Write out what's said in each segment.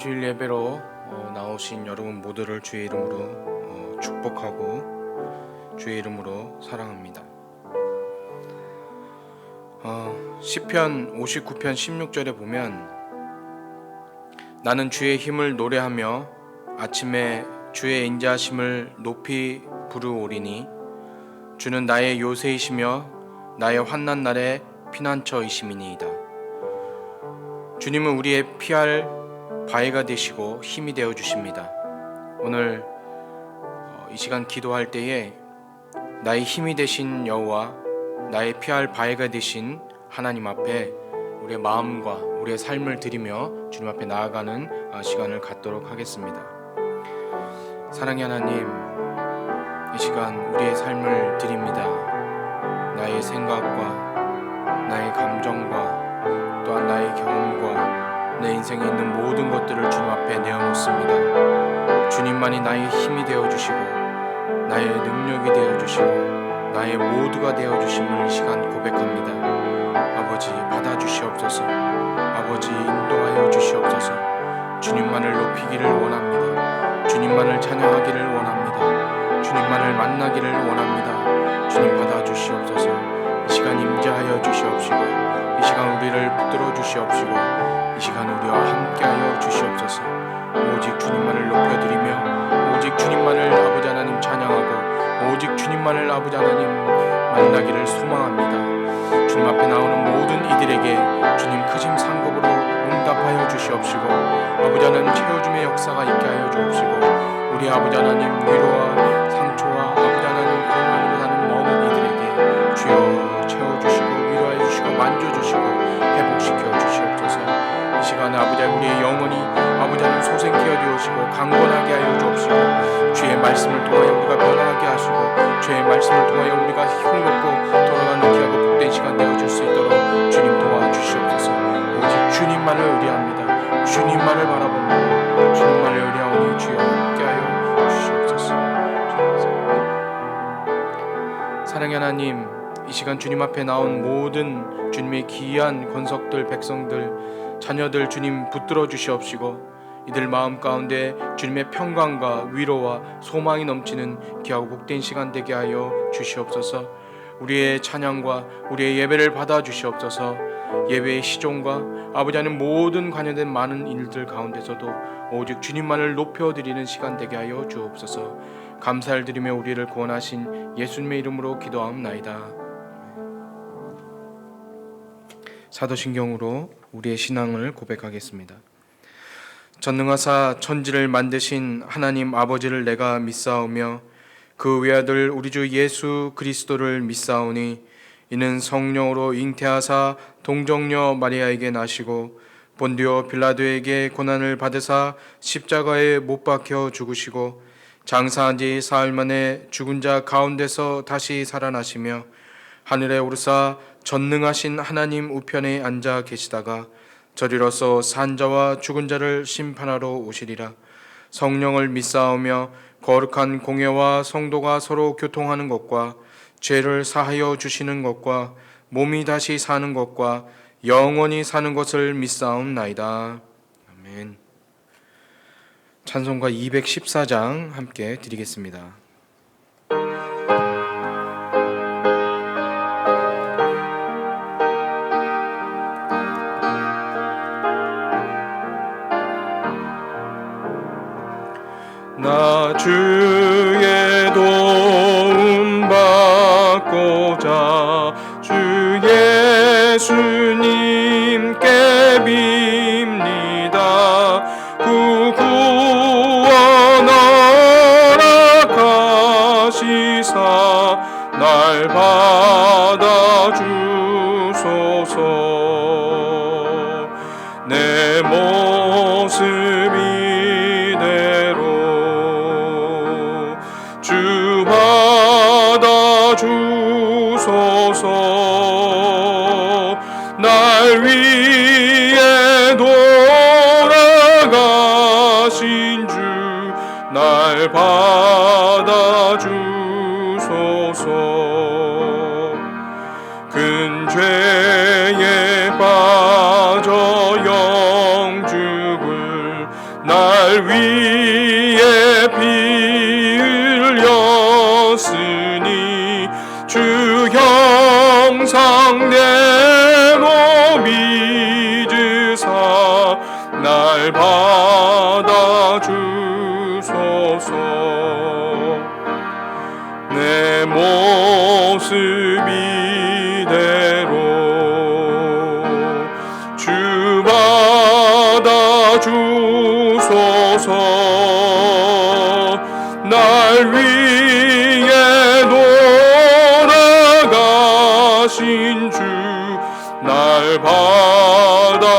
주일 예배로 나오신 여러분 모두를 주의 이름으로 축복하고 주의 이름으로 사랑합니다. 시편 59편 16절에 보면 나는 주의 힘을 노래하며 아침에 주의 인자하심을 높이 부르오리니 주는 나의 요새이시며 나의 환난 날의 피난처이심이니이다. 주님은 우리의 피할 바위가 되시고 힘이 되어 주십니다. 오늘 이 시간 기도할 때에 나의 힘이 되신 여호와, 나의 피할 바위가 되신 하나님 앞에 우리의 마음과 우리의 삶을 드리며 주님 앞에 나아가는 시간을 갖도록 하겠습니다. 사랑의 하나님, 이 시간 우리의 삶을 드립니다. 나의 생각과 나의 감정과 또한 나의 경험과 내 인생에 있는 모든 것들을 주님 앞에 내어놓습니다. 주님만이 나의 힘이 되어주시고 나의 능력이 되어주시고 나의 모두가 되어주심을 이 시간 고백합니다. 아버지 받아주시옵소서. 아버지 인도하여 주시옵소서. 주님만을 높이기를 원합니다. 주님만을 찬양하기를 원합니다. 주님만을 만나기를 원합니다. 주님 받아주시옵소서. 이 시간 임재하여 주시옵시고 이 시간 우리를 붙들어 주시옵시고 이 시간 우리와 함께하여 주시옵소서. 오직 주님만을 높여드리며 오직 주님만을 아버지 하나님 찬양하고 오직 주님만을 아버지 하나님 만나기를 소망합니다. 주님 앞에 나오는 모든 이들에게 주님 크심 상급으로 응답하여 주시옵시고 아버지 하나님 채워줌의 역사가 있게 하여 주옵시고 우리 아버지 하나님 위로와 상처와 아버지 하나님 고난으로 사는 모든 이들에게 주여 채워주시고 위로하여 주시고 만져주시고 회복시켜 주시옵소서. 이 시간에 아버지 우리의 영혼이 아버지 하나님 소생케어 되어지고 강건하게 하여 주옵시고 주의 말씀을 통하여 우리가 변화하게 하시고 주의 말씀을 통하여 우리가 힘겹고 돌아가는 귀하고 복된 시간 되어줄 수 있도록 주님 도와주시옵소서. 오직 주님만을 의뢰합니다. 주님만을 바라봅니다. 주님만을 의뢰하오니 주여 함께하여 주시옵소서. 사랑의 하나님, 이 시간 주님 앞에 나온 모든 주님의 귀한 권속들, 백성들, 자녀들 주님 붙들어 주시옵시고 이들 마음 가운데 주님의 평강과 위로와 소망이 넘치는 귀하고 복된 시간 되게 하여 주시옵소서. 우리의 찬양과 우리의 예배를 받아 주시옵소서. 예배의 시종과 아버지 하나님 모든 관여된 많은 일들 가운데서도 오직 주님만을 높여드리는 시간 되게 하여 주옵소서. 감사를 드리며 우리를 구원하신 예수님의 이름으로 기도하옵나이다. 사도신경으로 우리의 신앙을 고백하겠습니다. 전능하사 천지를 만드신 하나님 아버지를 내가 믿사오며 그 외아들 우리 주 예수 그리스도를 믿사오니 이는 성령으로 잉태하사 동정녀 마리아에게 나시고 본디오 빌라도에게 고난을 받으사 십자가에 못 박혀 죽으시고 장사한 지 사흘 만에 죽은 자 가운데서 다시 살아나시며 하늘에 오르사 전능하신 하나님 우편에 앉아 계시다가 저리로서 산 자와 죽은 자를 심판하러 오시리라. 성령을 믿사오며 거룩한 공예와 성도가 서로 교통하는 것과 죄를 사하여 주시는 것과 몸이 다시 사는 것과 영원히 사는 것을 믿사옵나이다. 아멘. 찬송가 214장 함께 드리겠습니다. 나 주의 도움 받고자 주 예수님께 빕니다. 구원 허락하시사 날 받아주소서. 내 모습 주 받아주소서. 날 위해 돌아가신 주 날 받아주소서. 큰 죄에 빠져 영죽을 날 위해 피 흘렸으니 주 형상 내로 믿으사 날 받아주소서. 내 모습 이대로 주 받아주소서. 날 위해 돌아가신 주 날 받아주소서.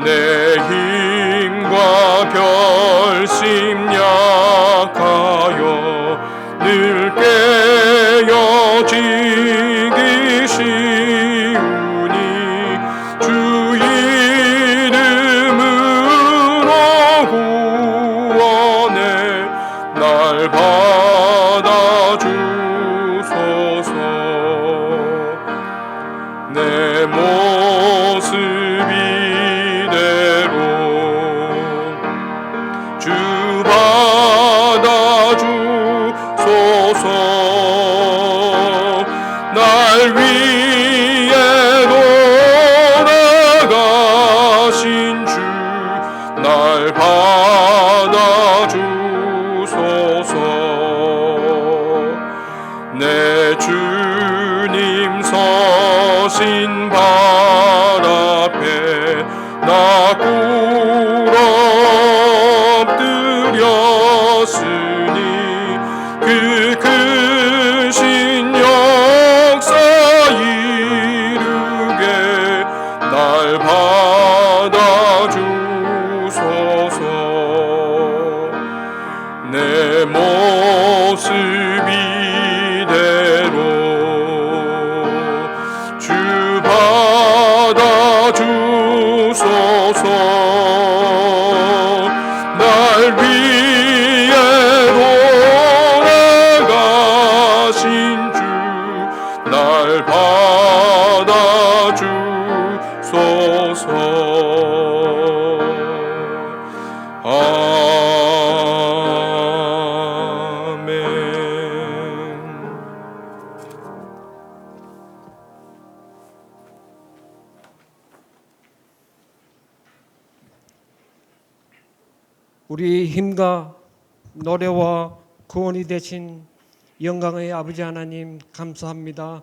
내 힘과 결심 약하여 늘 깨어지기 쉬우니 주 이름으로 구원해 날 받아주소서. 내 모습 이대로 주 받아주소서. 날 위해 돌아가신 주 날 받아주소서. 내 주님 서신 발 앞에 나 꿇어 엎드렸으니 그 크신 역사 이루게 날 받아주소서. 내 모습 이대로 주 받아주소서. 날 위해 돌아가신 주 날 받아주소서. 우리 힘과 노래와 구원이 되신 영광의 아버지 하나님 감사합니다.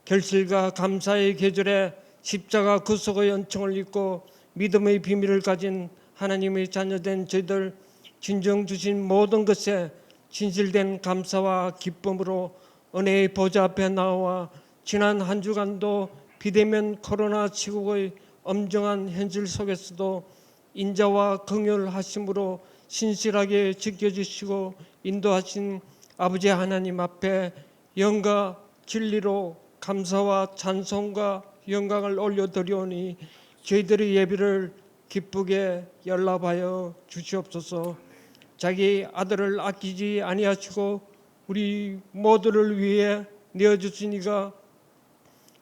결실과 감사의 계절에 십자가 구속의 은총을 입고 믿음의 비밀을 가진 하나님의 자녀된 저희들 진정 주신 모든 것에 진실된 감사와 기쁨으로 은혜의 보좌 앞에 나와 지난 한 주간도 비대면 코로나 시국의 엄정한 현실 속에서도 인자와 긍휼하심으로 신실하게 지켜주시고 인도하신 아버지 하나님 앞에 영과 진리로 감사와 찬송과 영광을 올려드리오니 저희들의 예배를 기쁘게 연락하여 주시옵소서. 자기 아들을 아끼지 아니하시고 우리 모두를 위해 내어주시니가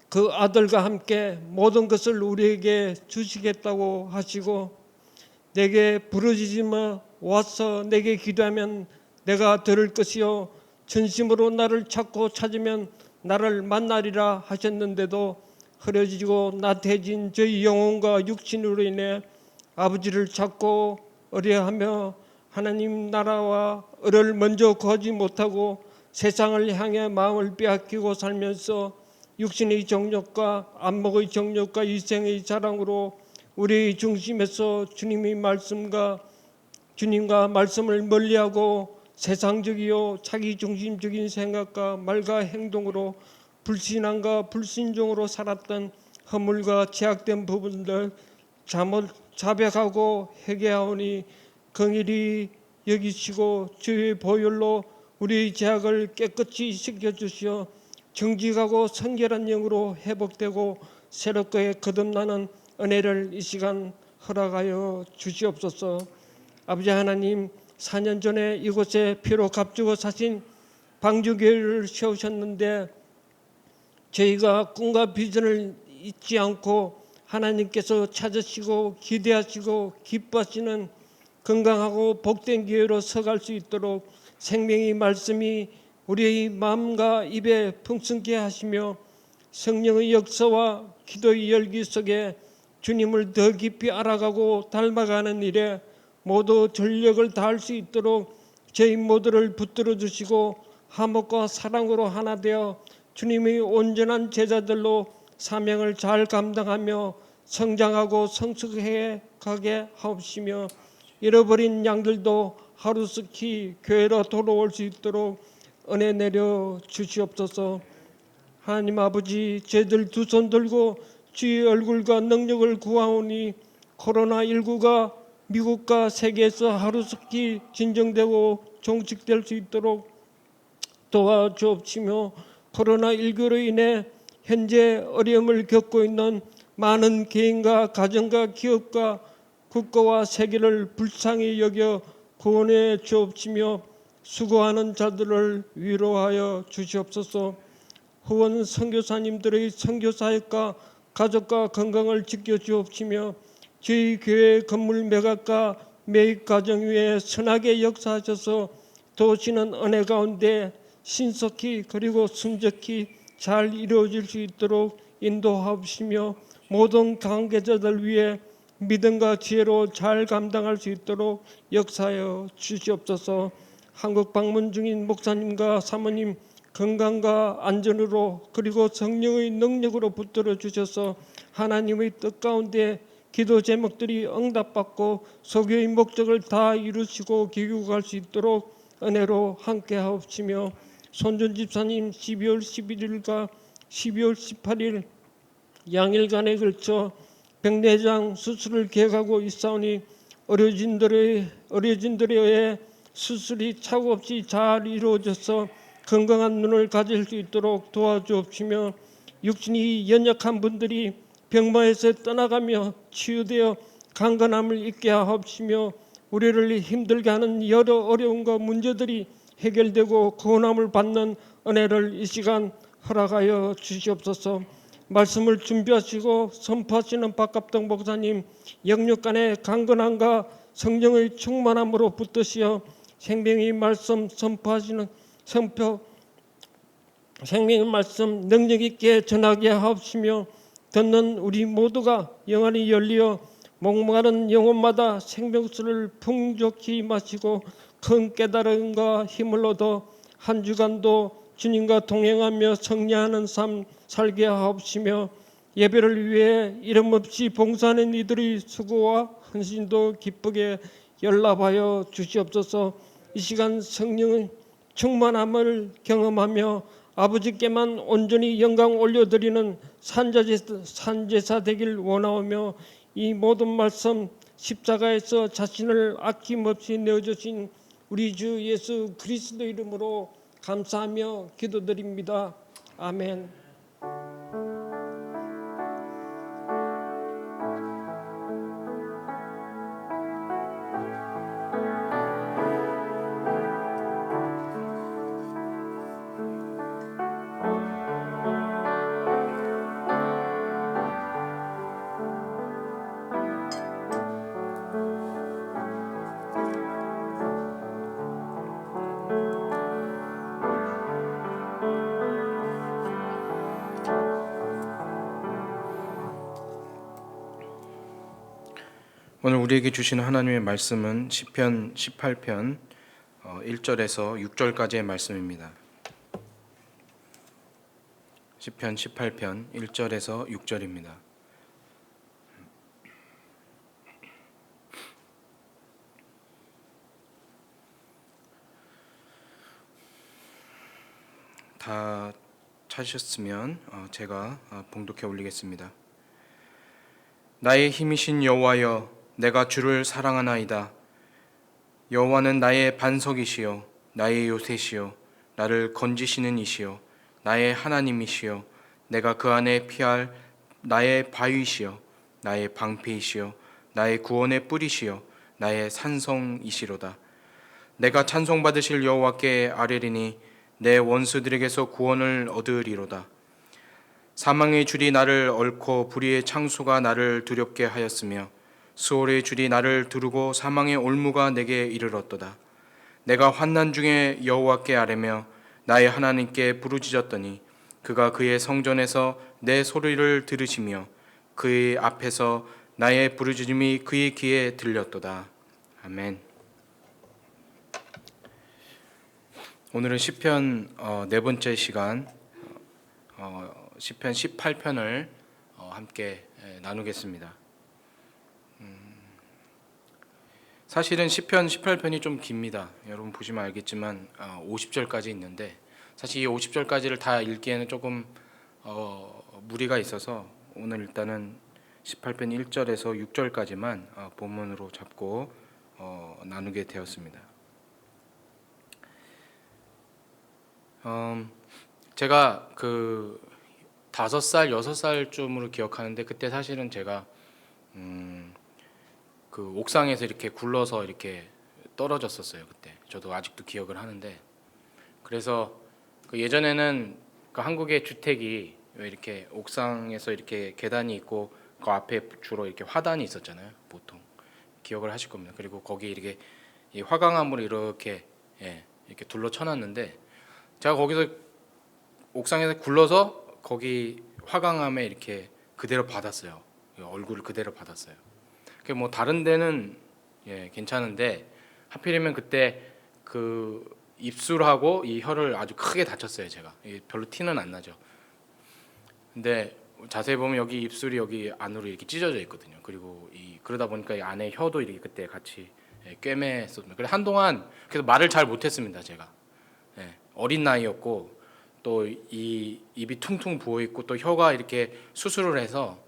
그 아들과 함께 모든 것을 우리에게 주시겠다고 하시고 내게 부르짖으며 와서 내게 기도하면 내가 들을 것이요 전심으로 나를 찾고 찾으면 나를 만나리라 하셨는데도 흐려지고 나태해진 저희 영혼과 육신으로 인해 아버지를 찾고 어려하며 하나님 나라와 을을 먼저 구하지 못하고 세상을 향해 마음을 빼앗기고 살면서 육신의 정욕과 안목의 정욕과 이생의 자랑으로 우리 중심에서 주님과 말씀을 멀리하고 세상적이요 자기중심적인 생각과 말과 행동으로 불신앙과 불순종으로 살았던 허물과 제약된 부분들 잘못 자백하고 회개하오니 긍휼히 여기시고 주의 보혈로 우리 죄악을 깨끗이 씻겨주시어 정직하고 성결한 영으로 회복되고 새롭게 거듭나는 은혜를 이 시간 허락하여 주시옵소서. 아버지 하나님, 4년 전에 이곳에 피로 값주고 사신 방주교회를 세우셨는데 저희가 꿈과 비전을 잊지 않고 하나님께서 찾으시고 기대하시고 기뻐하시는 건강하고 복된 기회로 서갈 수 있도록 생명의 말씀이 우리의 마음과 입에 풍성케 하시며 성령의 역사와 기도의 열기 속에 주님을 더 깊이 알아가고 닮아가는 일에 모두 전력을 다할 수 있도록 저희 모두를 붙들어 주시고 화목과 사랑으로 하나 되어 주님의 온전한 제자들로 사명을 잘 감당하며 성장하고 성숙해 가게 하옵시며 잃어버린 양들도 하루속히 교회로 돌아올 수 있도록 은혜 내려 주시옵소서. 하나님 아버지, 저희들 두 손 들고 주의 얼굴과 능력을 구하오니 코로나19가 미국과 세계에서 하루속히 진정되고 종식될 수 있도록 도와주옵시며 코로나19로 인해 현재 어려움을 겪고 있는 많은 개인과 가정과 기업과 국가와 세계를 불쌍히 여겨 구원해 주옵시며 수고하는 자들을 위로하여 주시옵소서. 후원 선교사님들의 선교사역과 가족과 건강을 지켜주옵시며 저희 교회 건물 매각과 매입 과정 위에 선하게 역사하셔서 도시는 은혜 가운데 신속히 그리고 순적히 잘 이루어질 수 있도록 인도하옵시며 모든 관계자들 위해 믿음과 지혜로 잘 감당할 수 있도록 역사하여 주시옵소서. 한국 방문 중인 목사님과 사모님 건강과 안전으로 그리고 성령의 능력으로 붙들어 주셔서 하나님의 뜻 가운데 기도 제목들이 응답받고 소교의 목적을 다 이루시고 귀국할 수 있도록 은혜로 함께 하옵시며 손준 집사님 12월 11일과 12월 18일 양일간에 걸쳐 백내장 수술을 계획하고 있사오니 의료진들에 의해 수술이 착오 없이 잘 이루어져서 건강한 눈을 가질 수 있도록 도와주옵시며 육신이 연약한 분들이 병마에서 떠나가며 치유되어 강건함을 잊게 하옵시며 우리를 힘들게 하는 여러 어려움과 문제들이 해결되고 구원함을 받는 은혜를 이 시간 허락하여 주시옵소서. 말씀을 준비하시고 선포하시는 박갑동 목사님 영육간의 강건함과 성령의 충만함으로 붙드시어 생명의 말씀 선포하시는 생명의 말씀 능력 있게 전하게 하옵시며 듣는 우리 모두가 영안이 열리어 목마른 영혼마다 생명수를 풍족히 마시고 큰 깨달음과 힘을 얻어 한 주간도 주님과 동행하며 승리하는 삶 살게 하옵시며 예배를 위해 이름 없이 봉사하는 이들의 수고와 헌신도 기쁘게 연락하여 주시옵소서. 이 시간 성령의 충만함을 경험하며 아버지께만 온전히 영광 올려드리는 산제사 되길 원하오며 이 모든 말씀 십자가에서 자신을 아낌없이 내어주신 우리 주 예수 그리스도 이름으로 감사하며 기도드립니다. 아멘. 오늘 우리에게 주시는 하나님의 말씀은 시편 18편 1절에서 6절까지의 말씀입니다. 시편 18편 1절에서 6절입니다. 다 찾으셨으면 제가 봉독해 올리겠습니다. 나의 힘이신 여호와여, 내가 주를 사랑하나이다. 여호와는 나의 반석이시요 나의 요새시요 나를 건지시는 이시요 나의 하나님이시요 내가 그 안에 피할 나의 바위시요 나의 방패이시요 나의 구원의 뿌리시요 나의 산성이시로다. 내가 찬송받으실 여호와께 아뢰리니 내 원수들에게서 구원을 얻으리로다. 사망의 줄이 나를 얽고 불의의 창수가 나를 두렵게 하였으며 수월의 줄이 나를 두르고 사망의 올무가 내게 이르렀도다. 내가 환난 중에 여호와께 아뢰며 나의 하나님께 부르짖었더니 그가 그의 성전에서 내 소리를 들으시며 그의 앞에서 나의 부르짖음이 그의 귀에 들렸도다. 아멘. 오늘은 시편 네 번째 시간 시편 18편을 함께 나누겠습니다. 사실은 시편 18편이 좀 깁니다. 여러분 보시면 알겠지만 50절까지 있는데 사실 이 50절까지를 다 읽기에는 조금 무리가 있어서 오늘 일단은 18편 1절에서 6절까지만 본문으로 잡고 나누게 되었습니다. 제가 그 5살, 6살쯤으로 기억하는데 그때 사실은 제가 그 옥상에서 이렇게 굴러서 이렇게 떨어졌었어요. 그때 저도 아직도 기억을 하는데 그래서 그 예전에는 그 한국의 주택이 왜 이렇게 옥상에서 이렇게 계단이 있고 그 앞에 주로 이렇게 화단이 있었잖아요. 보통 기억을 하실 겁니다. 그리고 거기 이렇게 이 화강암으로 이렇게 이렇게 둘러 쳐놨는데 제가 거기서 옥상에서 굴러서 거기 화강암에 이렇게 그대로 받았어요. 얼굴을 그대로 받았어요. 뭐 다른 데는 괜찮은데 하필이면 그때 그 입술하고 이 혀를 아주 크게 다쳤어요. 제가 별로 티는 안 나죠. 근데 자세히 보면 여기 입술이 여기 안으로 이렇게 찢어져 있거든요. 그리고 그러다 보니까 이 안에 혀도 이렇게 그때 같이 꿰맸었거든요. 그래서 한동안 그래서 말을 잘 못했습니다. 제가 어린 나이였고 또 이 입이 퉁퉁 부어 있고 또 혀가 이렇게 수술을 해서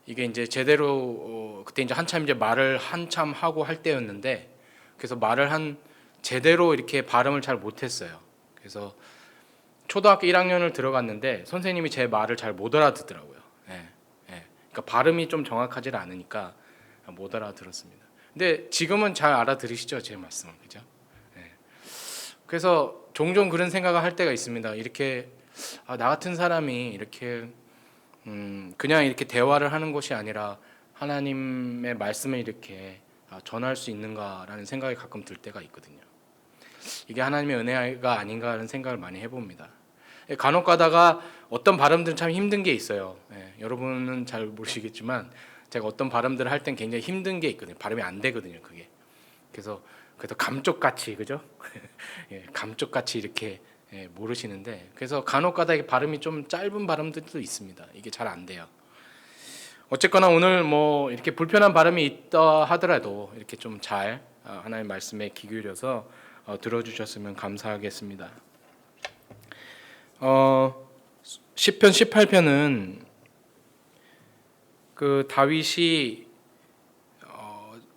이게 이제 제대로 그때 이제 한참 이제 말을 한참 하고 할 때였는데 그래서 말을 제대로 이렇게 발음을 잘 못했어요. 그래서 초등학교 1학년을 들어갔는데 선생님이 제 말을 잘 못 알아듣더라고요. 그러니까 발음이 좀 정확하지 않으니까 못 알아들었습니다. 근데 지금은 잘 알아들으시죠, 제 말씀을, 그죠? 그래서 종종 그런 생각을 할 때가 있습니다. 이렇게 나 같은 사람이 이렇게 그냥 이렇게 대화를 하는 것이 아니라 하나님의 말씀을 이렇게 전할 수 있는가라는 생각이 가끔 들 때가 있거든요. 이게 하나님의 은혜가 아닌가 하는 생각을 많이 해봅니다. 간혹 가다가 어떤 발음들은 참 힘든 게 있어요. 여러분은 잘 모르시겠지만 제가 어떤 발음들을 할 땐 굉장히 힘든 게 있거든요. 발음이 안 되거든요, 그게. 그래서 감쪽같이, 그죠? 감쪽같이 이렇게 모르시는데 그래서 간혹 가다 발음이 좀 짧은 발음들도 있습니다. 이게 잘 안 돼요. 어쨌거나 오늘 뭐 이렇게 불편한 발음이 있다 하더라도 이렇게 좀 잘 하나님의 말씀에 귀 기울여서 들어주셨으면 감사하겠습니다. 시편 18편은 그 다윗이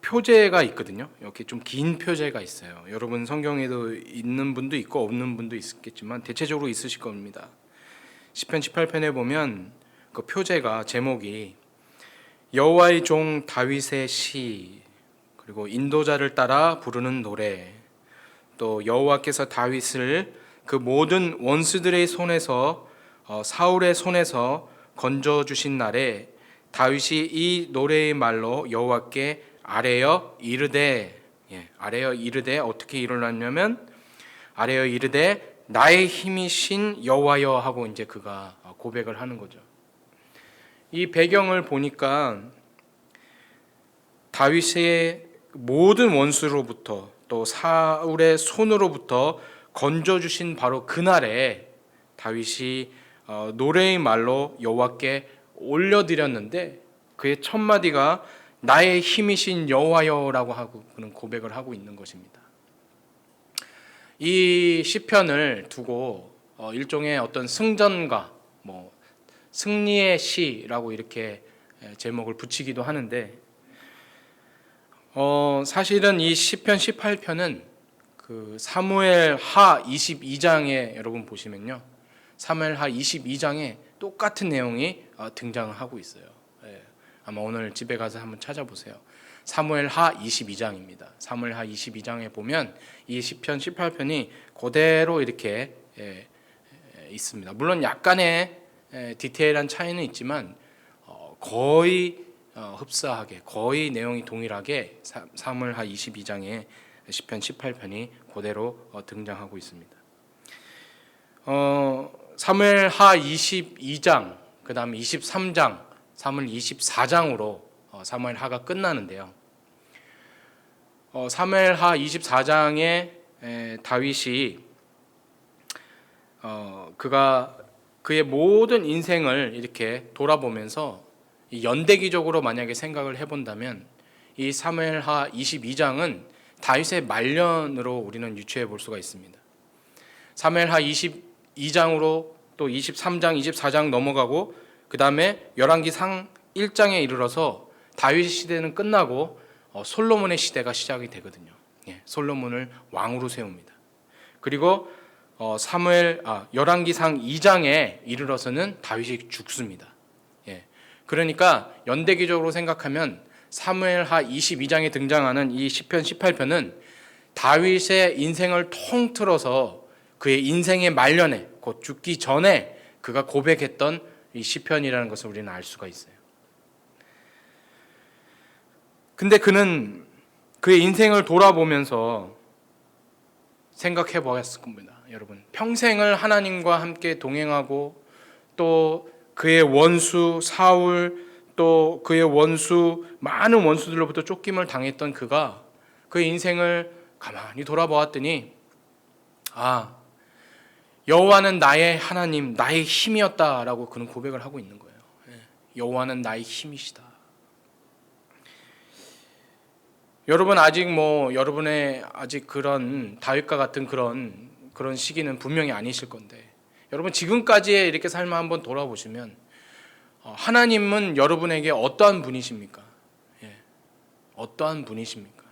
표제가 있거든요. 이렇게 좀 긴 표제가 있어요. 여러분 성경에도 있는 분도 있고 없는 분도 있겠지만 대체적으로 있으실 겁니다. 시편 18편에 보면 그 표제가 제목이 여호와의 종 다윗의 시, 그리고 인도자를 따라 부르는 노래, 또 여호와께서 다윗을 그 모든 원수들의 손에서 사울의 손에서 건져 주신 날에 다윗이 이 노래의 말로 여호와께 아뢰어 이르되 어떻게 일어났냐면 아뢰어 이르되 나의 힘이신 여호와여 하고 이제 그가 고백을 하는 거죠. 이 배경을 보니까 다윗의 모든 원수로부터 또 사울의 손으로부터 건져 주신 바로 그날에 다윗이 노래의 말로 여호와께 올려드렸는데 그의 첫 마디가 나의 힘이신 여호와여라고 하고 그는 고백을 하고 있는 것입니다. 이 시편을 두고 일종의 어떤 승전가, 승리의 시라고 이렇게 제목을 붙이기도 하는데 사실은 이 시편 18편은 그 사무엘 하 22장에 여러분 보시면요, 사무엘 하 22장에 똑같은 내용이 등장하고 있어요. 아마 오늘 집에 가서 한번 찾아보세요. 사무엘 하 22장입니다. 사무엘 하 22장에 보면 이 시편 18편이 그대로 이렇게 있습니다. 물론 약간의 디테일한 차이는 있지만 거의 흡사하게, 거의 내용이 동일하게 사무엘하 22장에 시편 18편이 그대로 등장하고 있습니다. 사무엘하 22장, 그 다음 23장, 사무엘 24장으로 사무엘하가 끝나는데요. 사무엘하 24장에 다윗이 그가 그의 모든 인생을 이렇게 돌아보면서 연대기적으로 만약에 생각을 해본다면 이 사무엘하 22장은 다윗의 말년으로 우리는 유추해 볼 수가 있습니다. 사무엘하 22장으로 또 23장, 24장 넘어가고 그 다음에 열왕기상 1장에 이르러서 다윗 시대는 끝나고 솔로몬의 시대가 시작이 되거든요. 솔로몬을 왕으로 세웁니다. 그리고 열왕기상 2장에 이르러서는 다윗이 죽습니다. 그러니까 연대기적으로 생각하면 사무엘하 22장에 등장하는 이 시편 18편은 다윗의 인생을 통틀어서 그의 인생의 말년에 곧 죽기 전에 그가 고백했던 이 시편이라는 것을 우리는 알 수가 있어요. 근데 그는 그의 인생을 돌아보면서 생각해 보았을 겁니다. 여러분, 평생을 하나님과 함께 동행하고 또 그의 원수 사울, 또 그의 원수 많은 원수들로부터 쫓김을 당했던 그가 그의 인생을 가만히 돌아보았더니 여호와는 나의 하나님, 나의 힘이었다라고 그는 고백을 하고 있는 거예요. 여호와는 나의 힘이시다. 여러분 여러분의 아직 그런 다윗과 같은 그런 시기는 분명히 아니실 건데, 여러분 지금까지의 이렇게 삶을 한번 돌아보시면 하나님은 여러분에게 어떠한 분이십니까? 어떠한 분이십니까?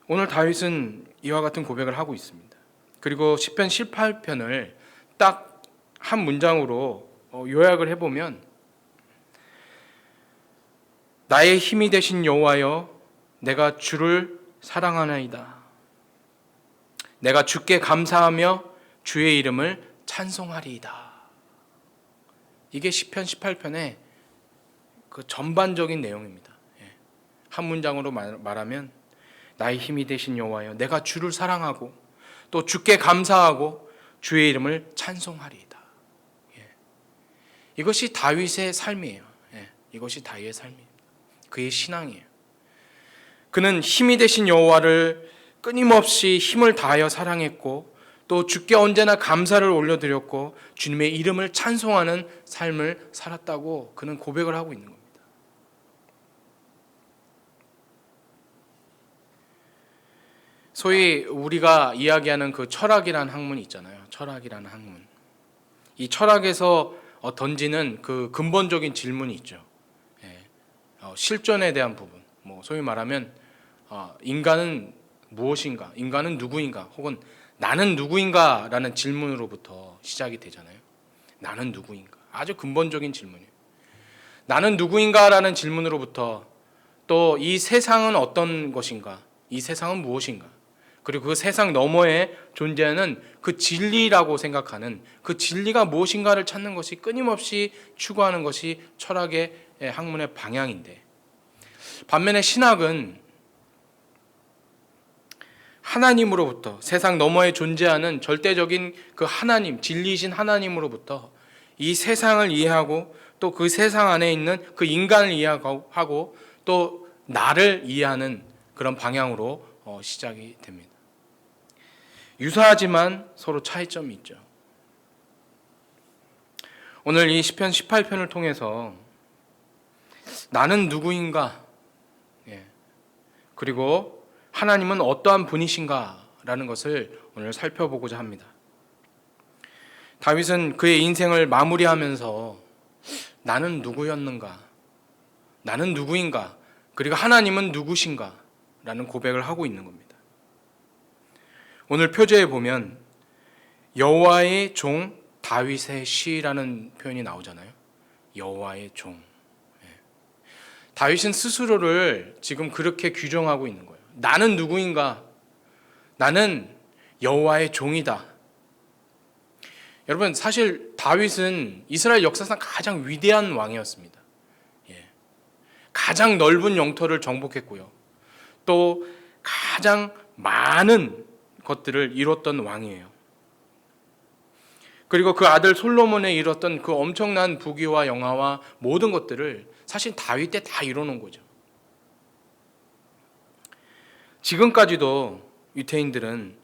오늘 다윗은 이와 같은 고백을 하고 있습니다. 그리고 시편 18편을 딱 한 문장으로 요약을 해보면, 나의 힘이 되신 여호와여, 내가 주를 사랑하나이다. 내가 주께 감사하며 주의 이름을 찬송하리이다. 이게 시편 18편의 그 전반적인 내용입니다. 한 문장으로 말하면 나의 힘이 되신 여호와여, 내가 주를 사랑하고 또 주께 감사하고 주의 이름을 찬송하리이다. 이것이 다윗의 삶이에요. 이것이 다윗의 삶입니다. 그의 신앙이에요. 그는 힘이 되신 여호와를 끊임없이 힘을 다하여 사랑했고 또 주께 언제나 감사를 올려드렸고 주님의 이름을 찬송하는 삶을 살았다고 그는 고백을 하고 있는 겁니다. 소위 우리가 이야기하는 그 철학이라는 학문이 있잖아요. 철학이라는 학문. 이 철학에서 던지는 그 근본적인 질문이 있죠. 실존에 대한 부분. 소위 말하면 인간은 무엇인가? 인간은 누구인가? 혹은 나는 누구인가? 라는 질문으로부터 시작이 되잖아요. 나는 누구인가? 아주 근본적인 질문이에요. 나는 누구인가? 라는 질문으로부터 또 이 세상은 어떤 것인가? 이 세상은 무엇인가? 그리고 그 세상 너머에 존재하는 그 진리라고 생각하는 그 진리가 무엇인가를 찾는 것이 끊임없이 추구하는 것이 철학의 학문의 방향인데, 반면에 신학은 하나님으로부터, 세상 너머에 존재하는 절대적인 그 하나님, 진리이신 하나님으로부터 이 세상을 이해하고 또 그 세상 안에 있는 그 인간을 이해하고 또 나를 이해하는 그런 방향으로 시작이 됩니다. 유사하지만 서로 차이점이 있죠. 오늘 이 시편 18편을 통해서 나는 누구인가? 그리고 하나님은 어떠한 분이신가? 라는 것을 오늘 살펴보고자 합니다. 다윗은 그의 인생을 마무리하면서 나는 누구였는가? 나는 누구인가? 그리고 하나님은 누구신가? 라는 고백을 하고 있는 겁니다. 오늘 표제에 보면 여호와의 종 다윗의 시라는 표현이 나오잖아요. 여호와의 종. 다윗은 스스로를 지금 그렇게 규정하고 있는 거예요. 나는 누구인가? 나는 여호와의 종이다. 여러분, 사실 다윗은 이스라엘 역사상 가장 위대한 왕이었습니다. 가장 넓은 영토를 정복했고요. 또 가장 많은 것들을 이뤘던 왕이에요. 그리고 그 아들 솔로몬에 이뤘던 그 엄청난 부귀와 영화와 모든 것들을 사실 다윗 때 다 이뤄놓은 거죠. 지금까지도 유태인들은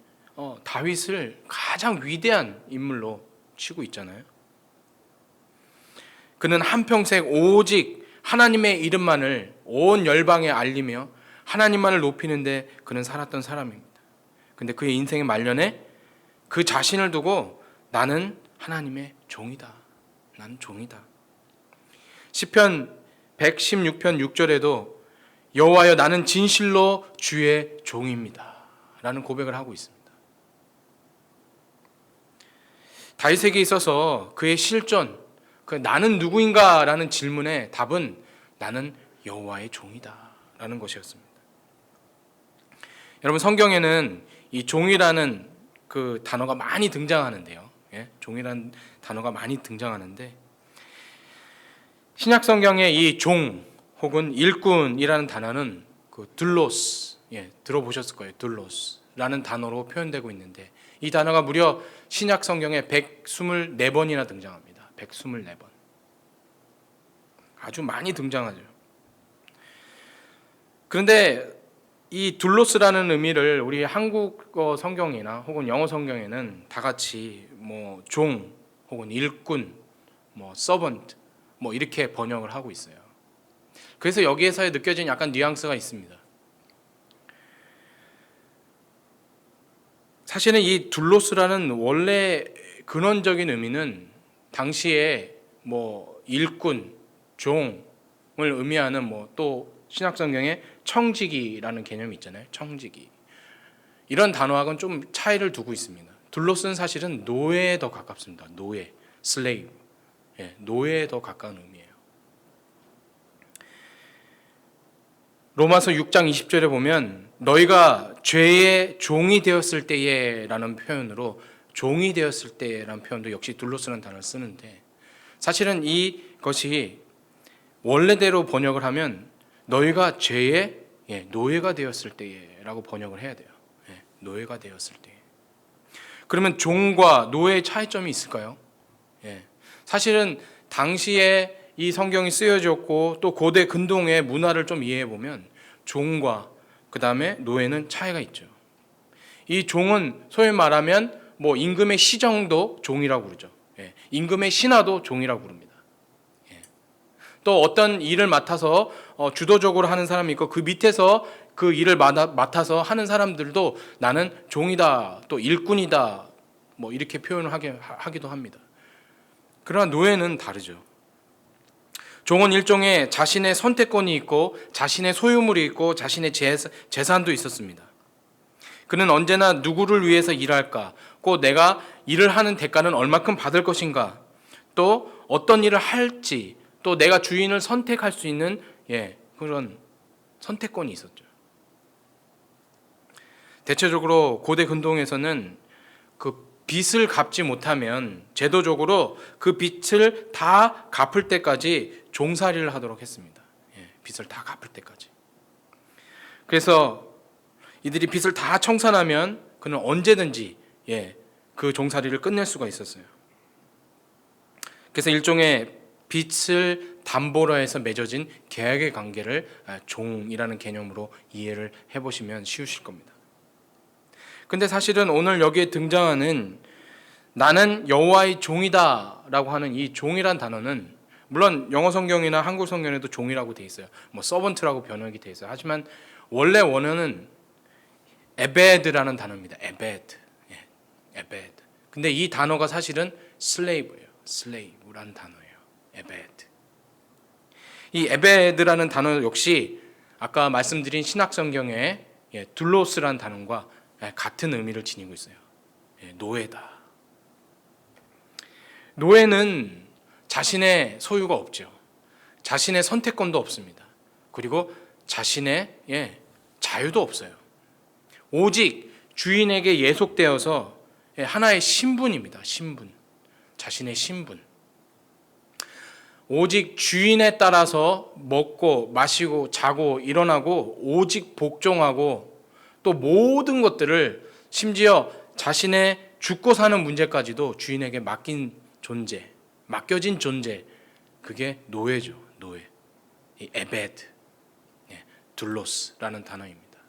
다윗을 가장 위대한 인물로 치고 있잖아요. 그는 한평생 오직 하나님의 이름만을 온 열방에 알리며 하나님만을 높이는데 그는 살았던 사람입니다. 근데 그의 인생의 말년에 그 자신을 두고 나는 하나님의 종이다. 나는 종이다. 시편 116편 6절에도 여호와여 나는 진실로 주의 종입니다. 라는 고백을 하고 있습니다. 다윗에게 있어서 그의 실존, 나는 누구인가 라는 질문의 답은 나는 여호와의 종이다 라는 것이었습니다. 여러분, 성경에는 이 종이라는 그 단어가 많이 등장하는데요. 종이라는 단어가 많이 등장하는데 신약 성경의 이 종 혹은 일꾼이라는 단어는 그 둘로스, 들어보셨을 거예요. 둘로스라는 단어로 표현되고 있는데 이 단어가 무려 신약 성경에 124번이나 등장합니다. 124번. 아주 많이 등장하죠. 그런데 이 둘로스라는 의미를 우리 한국어 성경이나 혹은 영어 성경에는 다 같이 종 혹은 일꾼, 서번트 이렇게 번역을 하고 있어요. 그래서 여기에서 느껴진 약간 뉘앙스가 있습니다. 사실은 이 둘로스라는 원래 근원적인 의미는 당시에 일꾼, 종을 의미하는 또 신약 성경에 청지기라는 개념이 있잖아요. 청지기. 이런 단어하고는 좀 차이를 두고 있습니다. 둘로스는 사실은 노예에 더 가깝습니다. 노예, 슬레이브. 노예에 더 가까운 의미예요. 로마서 6장 20절에 보면 너희가 죄의 종이 되었을 때에 라는 표현으로 종이 되었을 때라는 표현도 역시 둘로스라는 단어를 쓰는데 사실은 이것이 원래대로 번역을 하면 너희가 죄의 노예가 되었을 때라고 번역을 해야 돼요. 노예가 되었을 때. 그러면 종과 노예의 차이점이 있을까요? 사실은 당시에 이 성경이 쓰여졌고 또 고대 근동의 문화를 좀 이해해 보면 종과 그 다음에 노예는 차이가 있죠. 이 종은 소위 말하면 임금의 시정도 종이라고 그러죠. 임금의 신하도 종이라고 부릅니다. 또 어떤 일을 맡아서 주도적으로 하는 사람이 있고 그 밑에서 그 일을 맡아서 하는 사람들도 나는 종이다, 또 일꾼이다, 이렇게 표현을 하기도 합니다. 그러나 노예는 다르죠. 종은 일종의 자신의 선택권이 있고 자신의 소유물이 있고 자신의 재산도 있었습니다. 그는 언제나 누구를 위해서 일할까? 꼭 내가 일을 하는 대가는 얼마큼 받을 것인가? 또 어떤 일을 할지 또 내가 주인을 선택할 수 있는 그런 선택권이 있었죠. 대체적으로 고대 근동에서는 그 빚을 갚지 못하면 제도적으로 그 빚을 다 갚을 때까지 종살이를 하도록 했습니다. 빚을 다 갚을 때까지. 그래서 이들이 빚을 다 청산하면 그는 언제든지 그 종살이를 끝낼 수가 있었어요. 그래서 일종의 빚을 담보로 해서 맺어진 계약의 관계를 종이라는 개념으로 이해를 해보시면 쉬우실 겁니다. 근데 사실은 오늘 여기에 등장하는 나는 여호와의 종이다 라고 하는 이 종이란 단어는 물론 영어 성경이나 한국 성경에도 종이라고 돼 있어요. 서번트라고 번역이 돼 있어요. 하지만 원래 원어는 에베드라는 단어입니다. 에베드. 에베드. 근데 이 단어가 사실은 슬레이브예요. 슬레이브라는 단어예요. 에베드. 이 에베드라는 단어 역시 아까 말씀드린 신약 성경에 둘로스라는 단어과 같은 의미를 지니고 있어요. 노예다. 노예는 자신의 소유가 없죠. 자신의 선택권도 없습니다. 그리고 자신의 자유도 없어요. 오직 주인에게 예속되어서 하나의 신분입니다. 신분. 자신의 신분, 오직 주인에 따라서 먹고 마시고 자고 일어나고 오직 복종하고 또 모든 것들을 심지어 자신의 죽고 사는 문제까지도 주인에게 맡겨진 존재, 그게 노예죠. 노예. 이 에베드, 둘로스라는 단어입니다.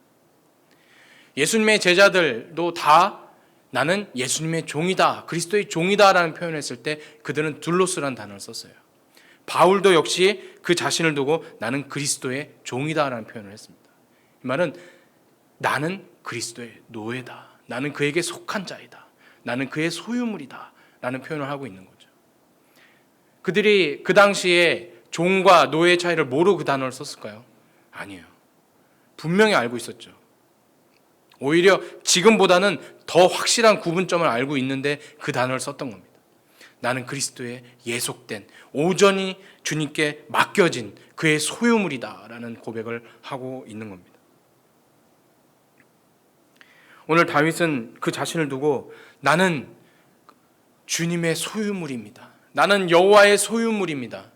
예수님의 제자들도 다 나는 예수님의 종이다, 그리스도의 종이다라는 표현을 했을 때 그들은 둘로스라는 단어를 썼어요. 바울도 역시 그 자신을 두고 나는 그리스도의 종이다라는 표현을 했습니다. 이 말은 나는 그리스도의 노예다, 나는 그에게 속한 자이다, 나는 그의 소유물이다 라는 표현을 하고 있는 거죠. 그들이 그 당시에 종과 노예의 차이를 모르고 그 단어를 썼을까요? 아니에요. 분명히 알고 있었죠. 오히려 지금보다는 더 확실한 구분점을 알고 있는데 그 단어를 썼던 겁니다. 나는 그리스도의 예속된, 온전히 주님께 맡겨진 그의 소유물이다라는 고백을 하고 있는 겁니다. 오늘 다윗은 그 자신을 두고 나는 주님의 소유물입니다. 나는 여호와의 소유물입니다.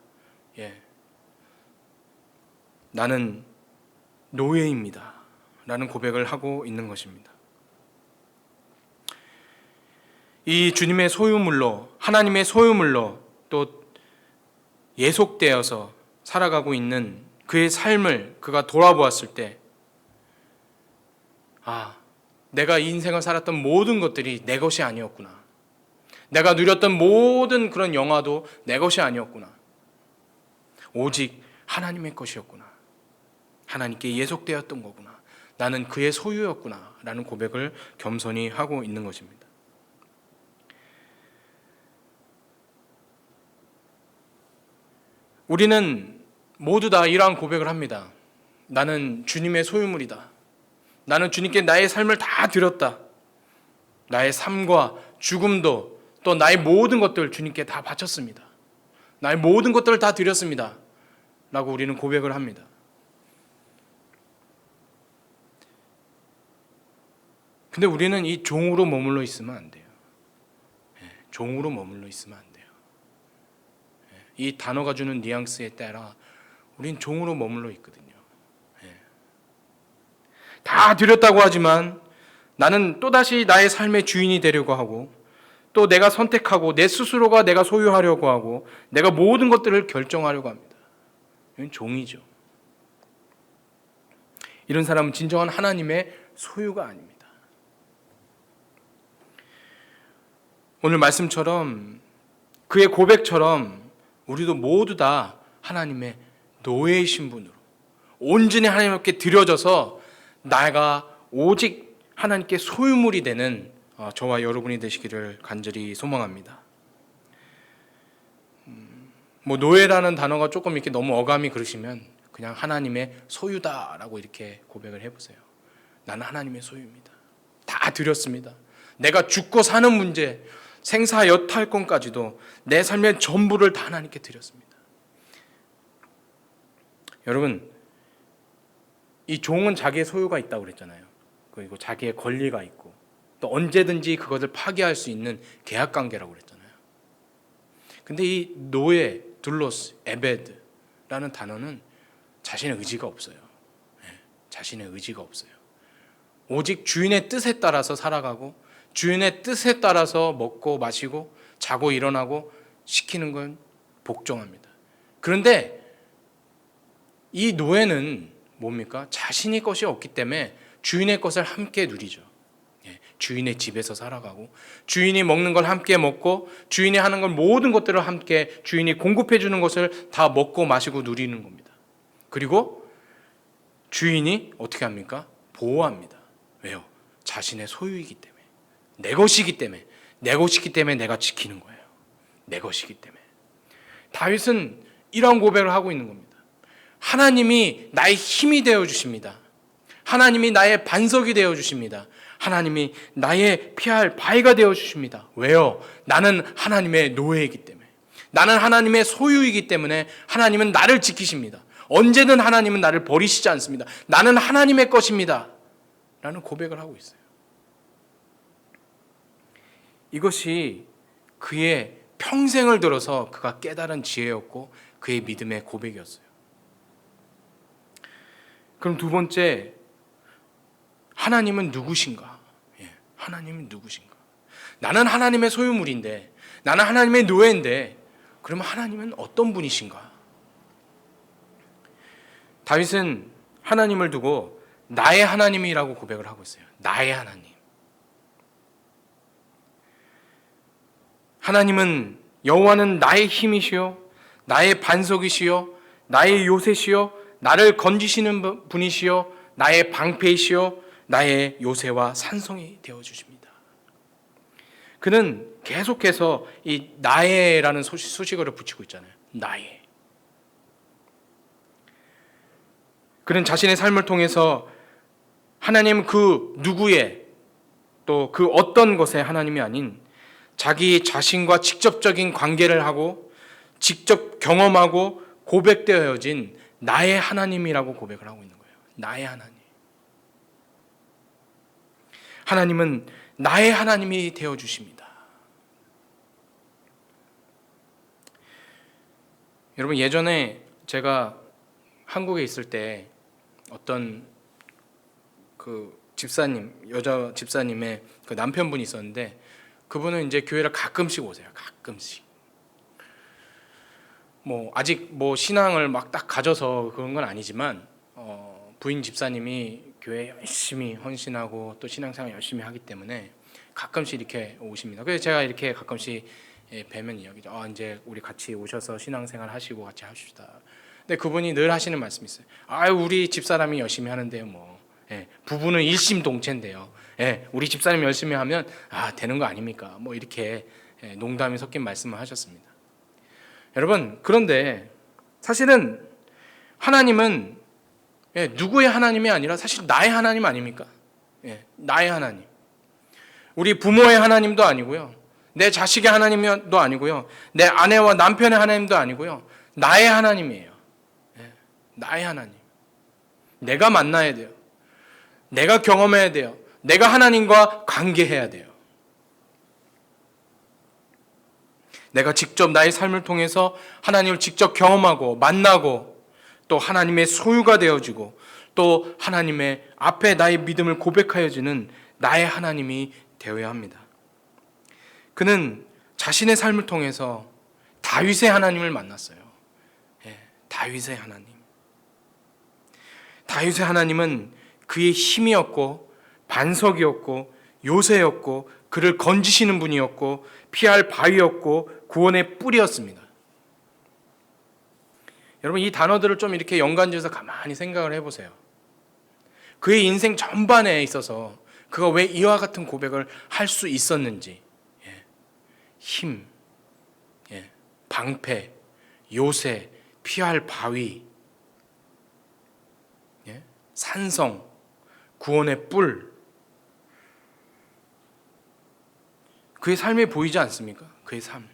나는 노예입니다. 라는 고백을 하고 있는 것입니다. 이 주님의 소유물로, 하나님의 소유물로 또 예속되어서 살아가고 있는 그의 삶을 그가 돌아보았을 때, 내가 이 인생을 살았던 모든 것들이 내 것이 아니었구나. 내가 누렸던 모든 그런 영화도 내 것이 아니었구나. 오직 하나님의 것이었구나. 하나님께 예속되었던 거구나. 나는 그의 소유였구나 라는 고백을 겸손히 하고 있는 것입니다. 우리는 모두 다 이러한 고백을 합니다. 나는 주님의 소유물이다. 나는 주님께 나의 삶을 다 드렸다. 나의 삶과 죽음도 또 나의 모든 것들 주님께 다 바쳤습니다. 나의 모든 것들을 다 드렸습니다. 라고 우리는 고백을 합니다. 근데 우리는 이 종으로 머물러 있으면 안 돼요. 종으로 머물러 있으면 안 돼요. 이 단어가 주는 뉘앙스에 따라 우린 종으로 머물러 있거든요. 다 드렸다고 하지만 나는 또다시 나의 삶의 주인이 되려고 하고 또 내가 선택하고 내 스스로가 내가 소유하려고 하고 내가 모든 것들을 결정하려고 합니다. 이건 종이죠. 이런 사람은 진정한 하나님의 소유가 아닙니다. 오늘 말씀처럼 그의 고백처럼 우리도 모두 다 하나님의 노예의 신분으로 온전히 하나님께 드려져서 내가 오직 하나님께 소유물이 되는 저와 여러분이 되시기를 간절히 소망합니다. 노예라는 단어가 조금 이렇게 너무 어감이 그러시면 그냥 하나님의 소유다라고 이렇게 고백을 해보세요. 나는 하나님의 소유입니다. 다 드렸습니다. 내가 죽고 사는 문제, 생사 여탈권까지도 내 삶의 전부를 다 하나님께 드렸습니다. 여러분, 이 종은 자기의 소유가 있다고 그랬잖아요. 그리고 자기의 권리가 있고 또 언제든지 그것을 파기할 수 있는 계약관계라고 그랬잖아요. 근데 이 노예, 둘로스, 에베드라는 단어는 자신의 의지가 없어요. 자신의 의지가 없어요. 오직 주인의 뜻에 따라서 살아가고 주인의 뜻에 따라서 먹고 마시고 자고 일어나고 시키는 건 복종합니다. 그런데 이 노예는 뭡니까? 자신의 것이 없기 때문에 주인의 것을 함께 누리죠. 주인의 집에서 살아가고 주인이 먹는 걸 함께 먹고 주인이 하는 걸 모든 것들을 함께 주인이 공급해 주는 것을 다 먹고 마시고 누리는 겁니다. 그리고 주인이 어떻게 합니까? 보호합니다. 왜요? 자신의 소유이기 때문에, 내 것이기 때문에, 내 것이기 때문에 내가 지키는 거예요. 내 것이기 때문에. 다윗은 이런 고백을 하고 있는 겁니다. 하나님이 나의 힘이 되어 주십니다. 하나님이 나의 반석이 되어 주십니다. 하나님이 나의 피할 바위가 되어 주십니다. 왜요? 나는 하나님의 노예이기 때문에, 나는 하나님의 소유이기 때문에 하나님은 나를 지키십니다. 언제든 하나님은 나를 버리시지 않습니다. 나는 하나님의 것입니다. 라는 고백을 하고 있어요. 이것이 그의 평생을 들어서 그가 깨달은 지혜였고 그의 믿음의 고백이었어요. 그럼 두 번째, 하나님은 누구신가? 하나님은 누구신가? 나는 하나님의 소유물인데, 나는 하나님의 노예인데, 그러면 하나님은 어떤 분이신가? 다윗은 하나님을 두고 나의 하나님이라고 고백을 하고 있어요. 나의 하나님. 하나님은, 여호와는 나의 힘이시요 나의 반석이시요 나의 요새시요 나를 건지시는 분이시요 나의 방패이시요 나의 요새와 산성이 되어주십니다. 그는 계속해서 이 나의라는 수식어를 붙이고 있잖아요. 나의. 그는 자신의 삶을 통해서 하나님 그 누구의 또 그 어떤 것의 하나님이 아닌 자기 자신과 직접적인 관계를 하고 직접 경험하고 고백되어진 나의 하나님이라고 고백을 하고 있는 거예요. 나의 하나님. 하나님은 나의 하나님이 되어주십니다. 여러분, 예전에 제가 한국에 있을 때 어떤 그 집사님, 여자 집사님의 그 남편분이 있었는데, 그분은 이제 교회를 가끔씩 오세요. 가끔씩. 아직 신앙을 막 딱 가져서 그런 건 아니지만, 부인 집사님이 교회에 열심히 헌신하고 또 신앙생활 열심히 하기 때문에 가끔씩 이렇게 오십니다. 그래서 제가 이렇게 가끔씩 뵈면 이야기죠. 이제 우리 같이 오셔서 신앙생활 하시고 같이 하십시다. 근데 그분이 늘 하시는 말씀이 있어요. 우리 집사람이 열심히 하는데요. 부부는 일심동체인데요. 우리 집사람이 열심히 하면 되는 거 아닙니까? 이렇게 농담이 섞인 말씀을 하셨습니다. 여러분, 그런데 사실은 하나님은 누구의 하나님이 아니라 사실 나의 하나님 아닙니까? 나의 하나님. 우리 부모의 하나님도 아니고요. 내 자식의 하나님도 아니고요. 내 아내와 남편의 하나님도 아니고요. 나의 하나님이에요. 나의 하나님. 내가 만나야 돼요. 내가 경험해야 돼요. 내가 하나님과 관계해야 돼요. 내가 직접 나의 삶을 통해서 하나님을 직접 경험하고 만나고 또 하나님의 소유가 되어지고 또 하나님의 앞에 나의 믿음을 고백하여지는 나의 하나님이 되어야 합니다. 그는 자신의 삶을 통해서 다윗의 하나님을 만났어요. 다윗의 하나님. 다윗의 하나님은 그의 힘이었고 반석이었고 요새였고 그를 건지시는 분이었고 피할 바위였고 구원의 뿔이었습니다. 여러분, 이 단어들을 좀 이렇게 연관지어서 가만히 생각을 해보세요. 그의 인생 전반에 있어서 그가 왜 이와 같은 고백을 할 수 있었는지. 힘, 방패, 요새, 피할 바위, 산성, 구원의 뿔. 그의 삶이 보이지 않습니까? 그의 삶.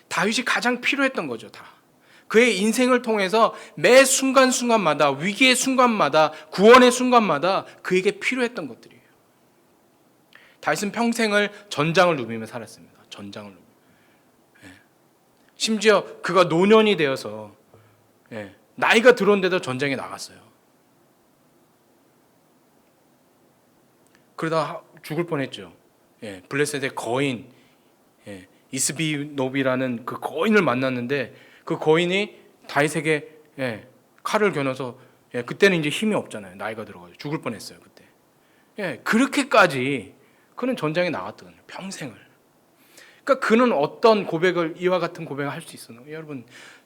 다윗이 가장 필요했던 거죠, 다. 그의 인생을 통해서 매 순간순간마다, 위기의 순간마다, 구원의 순간마다 그에게 필요했던 것들이에요. 다윗은 평생을 전장을 누비며 살았습니다. 전장을 누비며. 심지어 그가 노년이 되어서 나이가 들어온데도 전쟁에 나갔어요. 그러다 죽을 뻔했죠. 블레셋의 거인 이스비노비라는 그 거인을 만났는데 그 거인이 다윗에게 칼을 겨눠서 그때는 이제 힘이 없잖아요. 나이가 들어가지고 죽을 뻔했어요. 그때. 그렇게까지 그는 전장에 나갔거든요. 평생을. 그러니까 그는 어떤 고백을 이와 같은 고백을 할 수 있었나요? 여러분,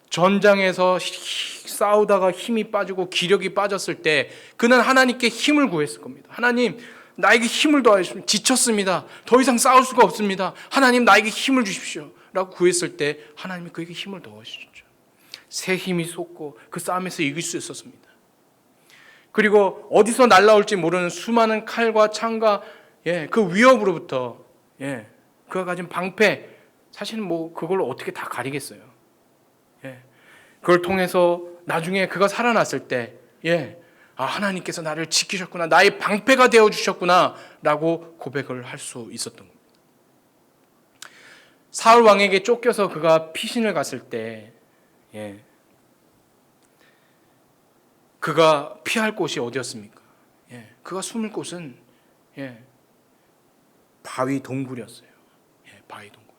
전장에서 싸우다가 힘이 빠지고 기력이 빠졌을 때 그는 하나님께 힘을 구했을 겁니다. 하나님, 나에게 힘을 더하십시오. 지쳤습니다. 더 이상 싸울 수가 없습니다. 하나님, 나에게 힘을 주십시오. 라고 구했을 때 하나님이 그에게 힘을 더하시죠. 새 힘이 솟고 그 싸움에서 이길 수 있었습니다. 그리고 어디서 날라올지 모르는 수많은 칼과 창과 그 위협으로부터 그가 가진 방패, 사실은 그걸 어떻게 다 가리겠어요. 그걸 통해서 나중에 그가 살아났을 때 하나님께서 나를 지키셨구나, 나의 방패가 되어주셨구나 라고 고백을 할 수 있었던 겁니다. 사울 왕에게 쫓겨서 그가 피신을 갔을 때 그가 피할 곳이 어디였습니까? 그가 숨을 곳은 바위 동굴이었어요. 바위 동굴.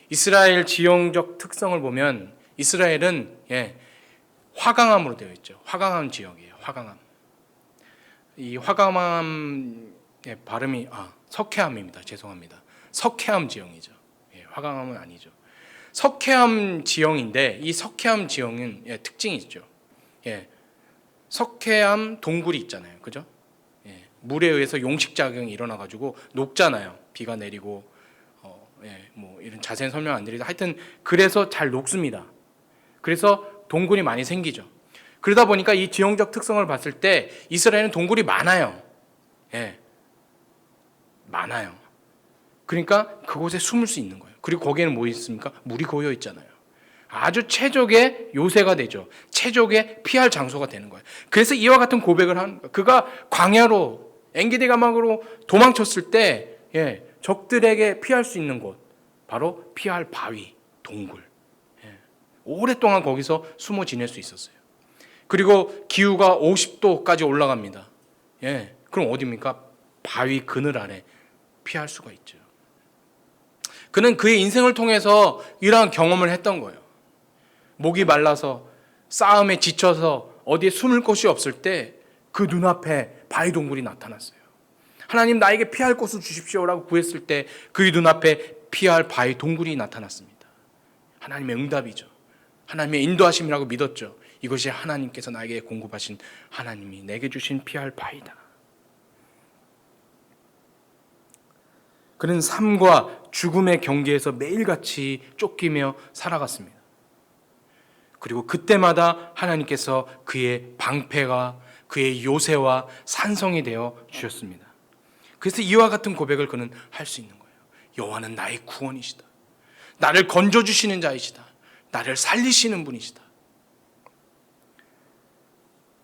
이스라엘 지형적 특성을 보면 이스라엘은 화강암으로 되어 있죠. 화강암 지역이에요. 화강암. 이 화강암 발음이 석회암입니다. 죄송합니다. 석회암 지형이죠. 화강암은 아니죠. 석회암 지형인데 이 석회암 지형은 특징이 있죠. 석회암 동굴이 있잖아요. 그죠? 물에 의해서 용식작용이 일어나가지고 녹잖아요. 비가 내리고 뭐 이런 자세한 설명 안 드리도 하여튼 그래서 잘 녹습니다. 그래서 동굴이 많이 생기죠. 그러다 보니까 이 지형적 특성을 봤을 때 이스라엘은 동굴이 많아요. 많아요. 그러니까 그곳에 숨을 수 있는 거예요. 그리고 거기에는 뭐 있습니까? 물이 고여 있잖아요. 아주 최적의 요새가 되죠. 최적의 피할 장소가 되는 거예요. 그래서 이와 같은 고백을 하는 거예요. 그가 광야로 엔게디 가막으로 도망쳤을 때 적들에게 피할 수 있는 곳, 바로 피할 바위, 동굴. 오랫동안 거기서 숨어 지낼 수 있었어요. 그리고 기후가 50도까지 올라갑니다. 그럼 어디입니까? 바위 그늘 아래 피할 수가 있죠. 그는 그의 인생을 통해서 이러한 경험을 했던 거예요. 목이 말라서 싸움에 지쳐서 어디에 숨을 곳이 없을 때 그 눈앞에 바위 동굴이 나타났어요. 하나님 나에게 피할 곳을 주십시오라고 구했을 때 그의 눈앞에 피할 바위 동굴이 나타났습니다. 하나님의 응답이죠. 하나님의 인도하심이라고 믿었죠. 이것이 하나님께서 나에게 공급하신 하나님이 내게 주신 피할 바위다. 그는 삶과 죽음의 경계에서 매일같이 쫓기며 살아갔습니다. 그리고 그때마다 하나님께서 그의 방패가 그의 요새와 산성이 되어 주셨습니다. 그래서 이와 같은 고백을 그는 할 수 있는 거예요. 여호와는 나의 구원이시다. 나를 건져주시는 자이시다. 나를 살리시는 분이시다.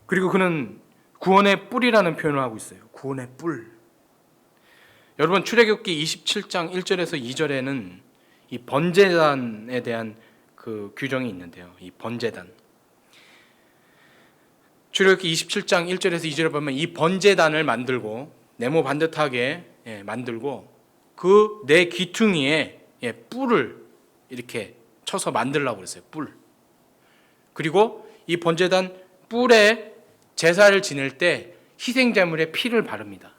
그리고 그는 구원의 뿔이라는 표현을 하고 있어요. 구원의 뿔. 여러분 출애굽기 27장 1절에서 2절에는 이 번제단에 대한 그 규정이 있는데요. 이 번제단. 출애굽기 27장 1절에서 2절에 보면 이 번제단을 만들고 네모 반듯하게 만들고 그 네 귀퉁이에 뿔을 이렇게 쳐서 만들라고 그랬어요. 뿔. 그리고 이 번제단 뿔에 제사를 지낼 때 희생제물의 피를 바릅니다.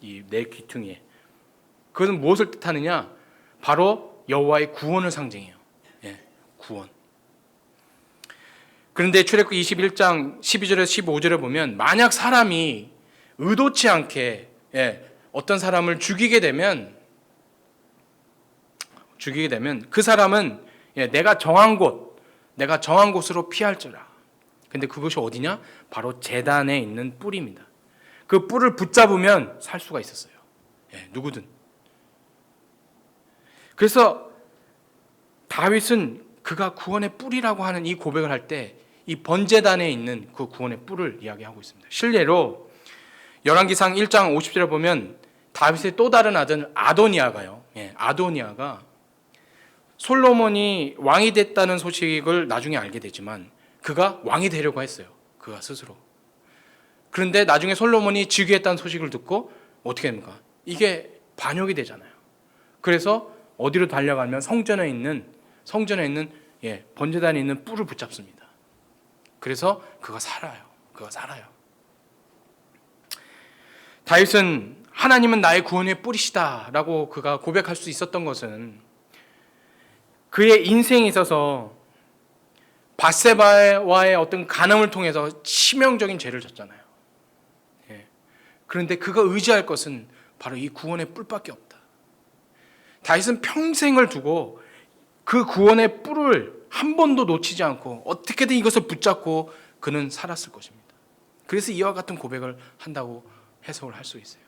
이 네 귀퉁이에. 그것은 무엇을 뜻하느냐? 바로 여호와의 구원을 상징해요. 구원. 그런데 출애굽기 21장 12절에서 15절에 보면 만약 사람이 의도치 않게 어떤 사람을 죽이게 되면 그 사람은 내가 정한 곳으로 피할지라. 근데 그것이 어디냐? 바로 제단에 있는 뿔입니다. 그 뿔을 붙잡으면 살 수가 있었어요. 누구든. 그래서 다윗은 그가 구원의 뿔이라고 하는 이 고백을 할 때 이 번제단에 있는 그 구원의 뿔을 이야기하고 있습니다. 실례로 열왕기상 1장 50절에 보면 다윗의 또 다른 아들 아도니아가요. 아도니아가 솔로몬이 왕이 됐다는 소식을 나중에 알게 되지만 그가 왕이 되려고 했어요. 그가 스스로. 그런데 나중에 솔로몬이 즉위했다는 소식을 듣고 어떻게 됩니까? 이게 반역이 되잖아요. 그래서 어디로 달려가면 성전에 있는 번제단에 있는 뿔을 붙잡습니다. 그래서 그가 살아요. 다윗은 하나님은 나의 구원의 뿔이시다라고 그가 고백할 수 있었던 것은 그의 인생에 있어서 밧세바와의 어떤 간음을 통해서 치명적인 죄를 졌잖아요. 그런데 그가 의지할 것은 바로 이 구원의 뿔밖에 없다. 다윗은 평생을 두고 그 구원의 뿔을 한 번도 놓치지 않고 어떻게든 이것을 붙잡고 그는 살았을 것입니다. 그래서 이와 같은 고백을 한다고 해석을 할 수 있어요.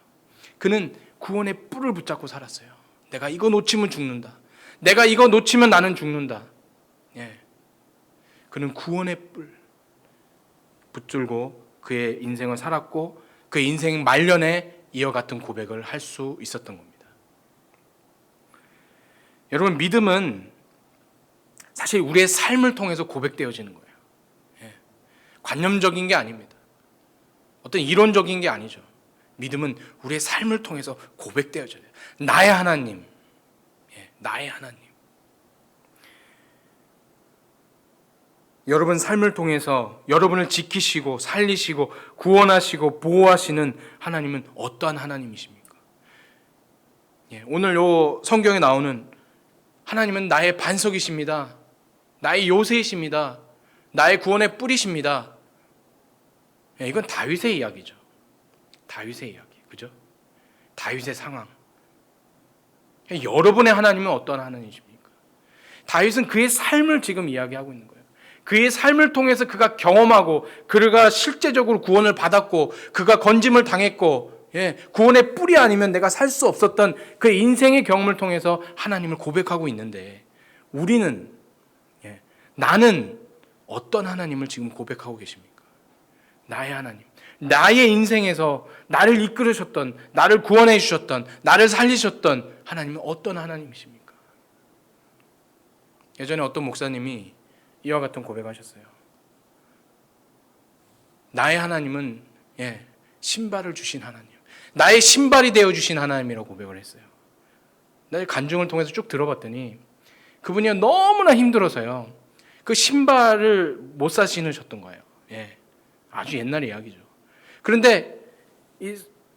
그는 구원의 뿔을 붙잡고 살았어요. 내가 이거 놓치면 죽는다. 내가 이거 놓치면 나는 죽는다. 그는 구원의 뿔 붙들고 그의 인생을 살았고 그 인생 말년에 이와 같은 고백을 할 수 있었던 겁니다. 여러분, 믿음은 사실 우리의 삶을 통해서 고백되어지는 거예요. 예. 관념적인 게 아닙니다. 어떤 이론적인 게 아니죠. 믿음은 우리의 삶을 통해서 고백되어져요. 나의 하나님, 나의 하나님. 여러분 삶을 통해서 여러분을 지키시고 살리시고 구원하시고 보호하시는 하나님은 어떠한 하나님이십니까? 오늘 요 성경에 나오는 하나님은 나의 반석이십니다. 나의 요새이십니다. 나의 구원의 뿌리십니다. 이건 다윗의 이야기죠. 다윗의 이야기, 그죠? 다윗의 상황. 여러분의 하나님은 어떤 하나님이십니까? 다윗은 그의 삶을 지금 이야기하고 있는 거예요. 그의 삶을 통해서 그가 경험하고 그가 실제적으로 구원을 받았고 그가 건짐을 당했고 구원의 뿌리 아니면 내가 살 수 없었던 그 인생의 경험을 통해서 하나님을 고백하고 있는데 우리는 나는 어떤 하나님을 지금 고백하고 계십니까? 나의 하나님, 나의 인생에서 나를 이끌으셨던, 나를 구원해 주셨던, 나를 살리셨던 하나님은 어떤 하나님이십니까? 예전에 어떤 목사님이 이와 같은 고백하셨어요. 나의 하나님은 신발을 주신 하나님, 나의 신발이 되어주신 하나님이라고 고백을 했어요. 나의 간증을 통해서 쭉 들어봤더니 그분이 너무나 힘들어서요 그 신발을 못 사 신으셨던 거예요. 아주 옛날 이야기죠. 그런데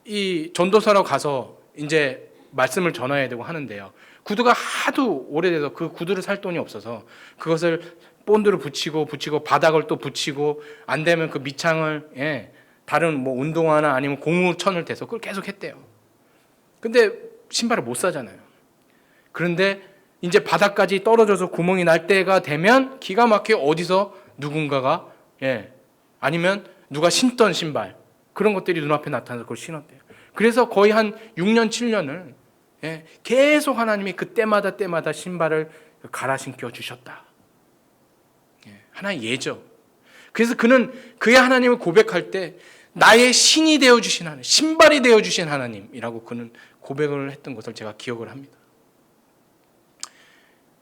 이 전도사로 가서 이제 말씀을 전해야 되고 하는데요, 구두가 하도 오래돼서 그 구두를 살 돈이 없어서 그것을 본드를 붙이고 바닥을 또 붙이고 안 되면 그 밑창을 다른 뭐 운동화나 아니면 고무천을 대서 그걸 계속 했대요. 근데 신발을 못 사잖아요. 그런데 이제 바닥까지 떨어져서 구멍이 날 때가 되면 기가 막히게 어디서 누군가가 아니면 누가 신던 신발 그런 것들이 눈앞에 나타나서 그걸 신었대요. 그래서 거의 한 6년 7년을 계속 하나님이 그때마다 신발을 갈아 신겨 주셨다. 하나의 예죠. 그래서 그는 그의 하나님을 고백할 때 나의 신이 되어주신 하나님, 신발이 되어주신 하나님이라고 그는 고백을 했던 것을 제가 기억을 합니다.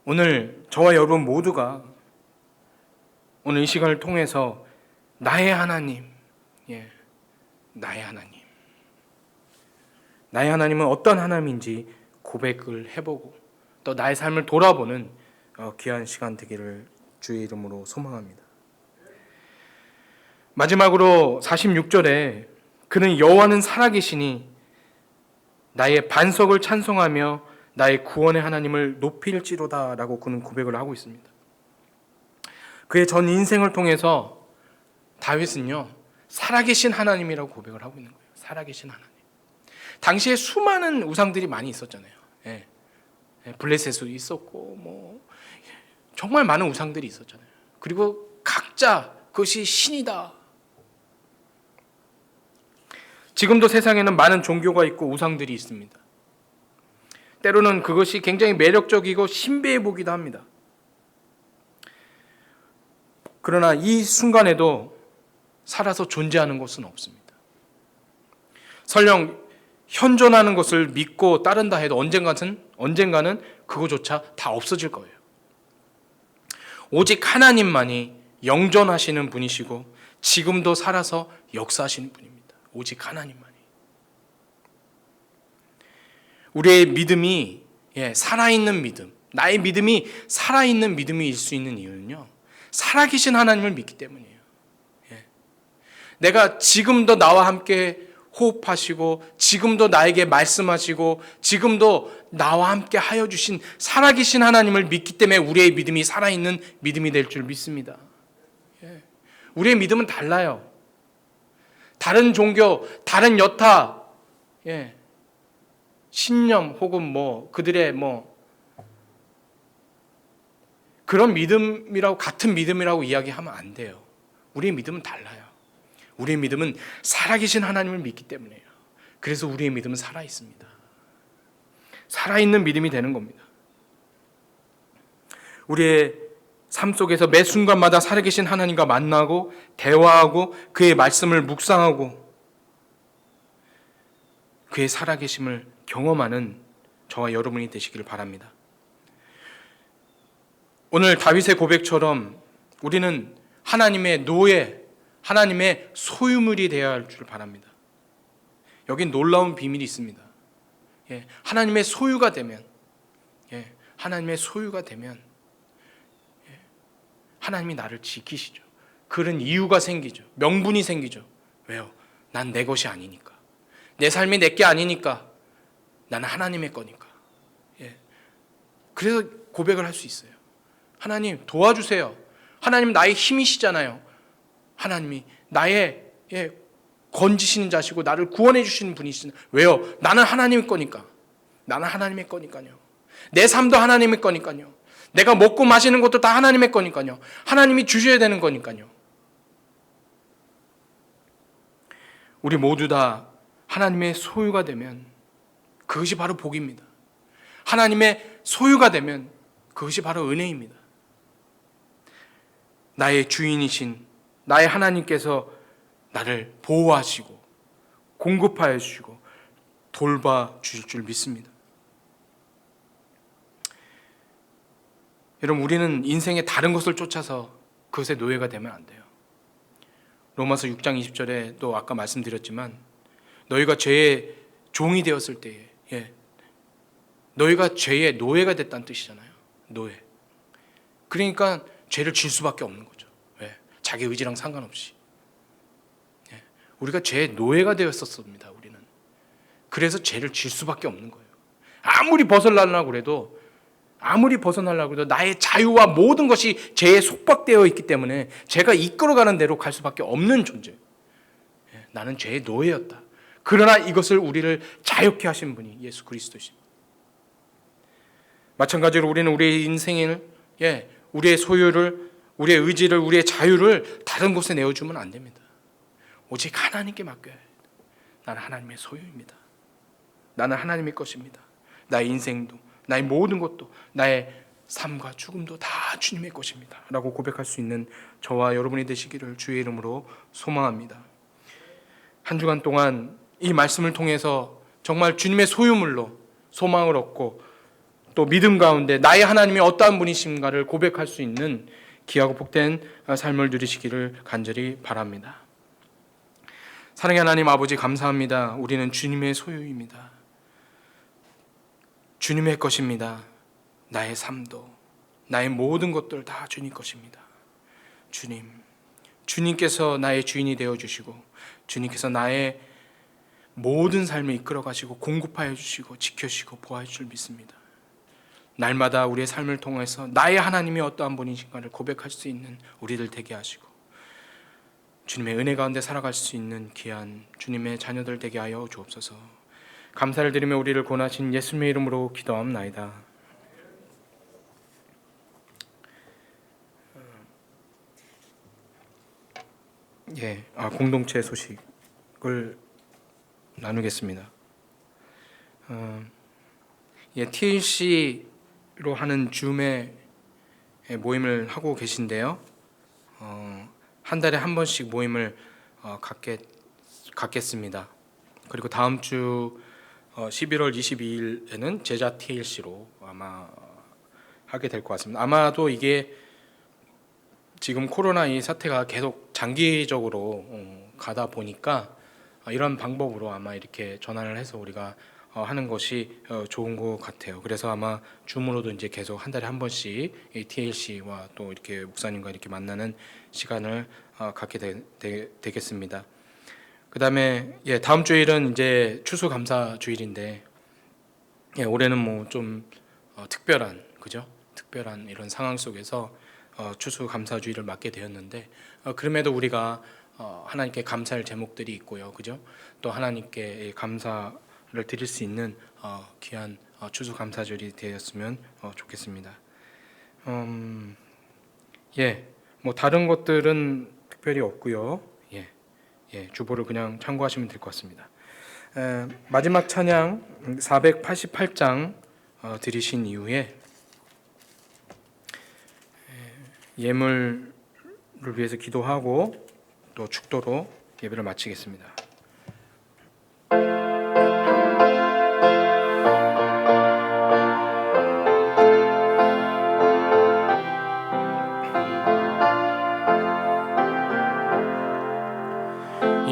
오늘 저와 여러분 모두가 오늘 이 시간을 통해서 나의 하나님, 나의 하나님, 나의 하나님은 어떤 하나님인지 고백을 해보고 또 나의 삶을 돌아보는 귀한 시간 되기를 주의 이름으로 소망합니다. 마지막으로 46절에 그는 여호와는 살아계시니 나의 반석을 찬송하며 나의 구원의 하나님을 높일지로다 라고 그는 고백을 하고 있습니다. 그의 전 인생을 통해서 다윗은요 살아계신 하나님이라고 고백을 하고 있는 거예요. 살아계신 하나님. 당시에 수많은 우상들이 많이 있었잖아요. 블레셋도 있었고 뭐 정말 많은 우상들이 있었잖아요. 그리고 각자 그것이 신이다. 지금도 세상에는 많은 종교가 있고 우상들이 있습니다. 때로는 그것이 굉장히 매력적이고 신비해 보기도 합니다. 그러나 이 순간에도 살아서 존재하는 것은 없습니다. 설령 현존하는 것을 믿고 따른다 해도 언젠가는 그거조차 다 없어질 거예요. 오직 하나님만이 영존하시는 분이시고 지금도 살아서 역사하시는 분입니다. 오직 하나님만이. 우리의 믿음이 살아있는 믿음, 나의 믿음이 살아있는 믿음일 수 있는 이유는요 살아계신 하나님을 믿기 때문이에요. 내가 지금도 나와 함께 호흡하시고 지금도 나에게 말씀하시고 지금도 나와 함께 하여 주신 살아계신 하나님을 믿기 때문에 우리의 믿음이 살아있는 믿음이 될 줄 믿습니다. 우리의 믿음은 달라요. 다른 종교, 다른 여타, 신념 혹은 뭐 그들의 뭐 그런 믿음이라고 같은 믿음이라고 이야기하면 안 돼요. 우리의 믿음은 달라요. 우리의 믿음은 살아계신 하나님을 믿기 때문에요. 그래서 우리의 믿음은 살아있습니다. 살아있는 믿음이 되는 겁니다. 우리의 삶 속에서 매 순간마다 살아계신 하나님과 만나고 대화하고 그의 말씀을 묵상하고 그의 살아계심을 경험하는 저와 여러분이 되시기를 바랍니다. 오늘 다윗의 고백처럼 우리는 하나님의 노예, 하나님의 소유물이 되어야 할 줄 바랍니다. 여긴 놀라운 비밀이 있습니다. 하나님의 소유가 되면, 하나님의 소유가 되면 하나님이 나를 지키시죠. 그런 이유가 생기죠. 명분이 생기죠. 왜요? 난 내 것이 아니니까. 내 삶이 내 게 아니니까. 나는 하나님의 거니까. 그래서 고백을 할 수 있어요. 하나님 도와주세요. 하나님 나의 힘이시잖아요. 하나님이 나의 건지시는 자시고 나를 구원해 주시는 분이시잖아요. 왜요? 나는 하나님의 거니까. 나는 하나님의 거니까요. 내 삶도 하나님의 거니까요. 내가 먹고 마시는 것도 다 하나님의 거니까요. 하나님이 주셔야 되는 거니까요. 우리 모두 다 하나님의 소유가 되면 그것이 바로 복입니다. 하나님의 소유가 되면 그것이 바로 은혜입니다. 나의 주인이신 나의 하나님께서 나를 보호하시고 공급하여 주시고 돌봐 주실 줄 믿습니다. 여러분, 우리는 인생의 다른 것을 쫓아서 그것의 노예가 되면 안 돼요. 로마서 6장 20절에 또 아까 말씀드렸지만 너희가 죄의 종이 되었을 때에 너희가 죄의 노예가 됐다는 뜻이잖아요. 노예. 그러니까 죄를 질 수밖에 없는 거죠. 왜? 자기 의지랑 상관없이. 우리가 죄의 노예가 되었었습니다. 우리는. 그래서 죄를 질 수밖에 없는 거예요. 아무리 벗어나려고 해도 나의 자유와 모든 것이 죄에 속박되어 있기 때문에 죄가 이끌어가는 대로 갈 수밖에 없는 존재. 나는 죄의 노예였다. 그러나 이것을 우리를 자유케 하신 분이 예수 그리스도십니다. 마찬가지로 우리는 우리의 인생을, 우리의 소유를, 우리의 의지를, 우리의 자유를 다른 곳에 내어주면 안 됩니다. 오직 하나님께 맡겨야 해요. 나는 하나님의 소유입니다. 나는 하나님의 것입니다. 나의 인생도, 나의 모든 것도, 나의 삶과 죽음도 다 주님의 것입니다 라고 고백할 수 있는 저와 여러분이 되시기를 주의 이름으로 소망합니다. 한 주간 동안 이 말씀을 통해서 정말 주님의 소유물로 소망을 얻고 또 믿음 가운데 나의 하나님이 어떠한 분이신가를 고백할 수 있는 귀하고 복된 삶을 누리시기를 간절히 바랍니다. 사랑의 하나님 아버지, 감사합니다. 우리는 주님의 소유입니다. 주님의 것입니다. 나의 삶도, 나의 모든 것들 다 주님 것입니다. 주님께서 나의 주인이 되어주시고 주님께서 나의 모든 삶을 이끌어 가시고 공급하여 주시고 지켜주시고 보호해 줄 믿습니다. 날마다 우리의 삶을 통해서 나의 하나님이 어떠한 분이신가를 고백할 수 있는 우리들 되게 하시고 주님의 은혜 가운데 살아갈 수 있는 귀한 주님의 자녀들 되게 하여 주옵소서. 감사를 드리며 우리를 권하신 예수님의 이름으로 기도합나이다. 공동체 소식을 나누겠습니다. TLC로 하는 줌의 모임을 하고 계신데요. 한 달에 한 번씩 모임을 갖겠습니다. 그리고 다음 주 11월 22일에는 제자 TLC로 아마 하게 될 것 같습니다. 아마도 이게 지금 코로나 이 사태가 계속 장기적으로 가다 보니까 이런 방법으로 아마 이렇게 전환을 해서 우리가 하는 것이 좋은 것 같아요. 그래서 아마 줌으로도 이제 계속 한 달에 한 번씩 이 TLC와 또 이렇게 목사님과 이렇게 만나는 시간을 갖게 되겠습니다. 그다음에 다음 주일은 이제 추수감사 주일인데 올해는 뭐 좀 특별한 이런 상황 속에서 추수감사 주일을 맞게 되었는데 그럼에도 우리가 하나님께 감사할 제목들이 있고요, 그죠? 또 하나님께 감사를 드릴 수 있는 귀한 추수감사절이 되었으면 좋겠습니다. 뭐 다른 것들은 특별히 없고요. 주보를 그냥 참고하시면 될 것 같습니다. 마지막 찬양 488장 드리신 이후에 예물을 위해서 기도하고 또 축도로 예배를 마치겠습니다.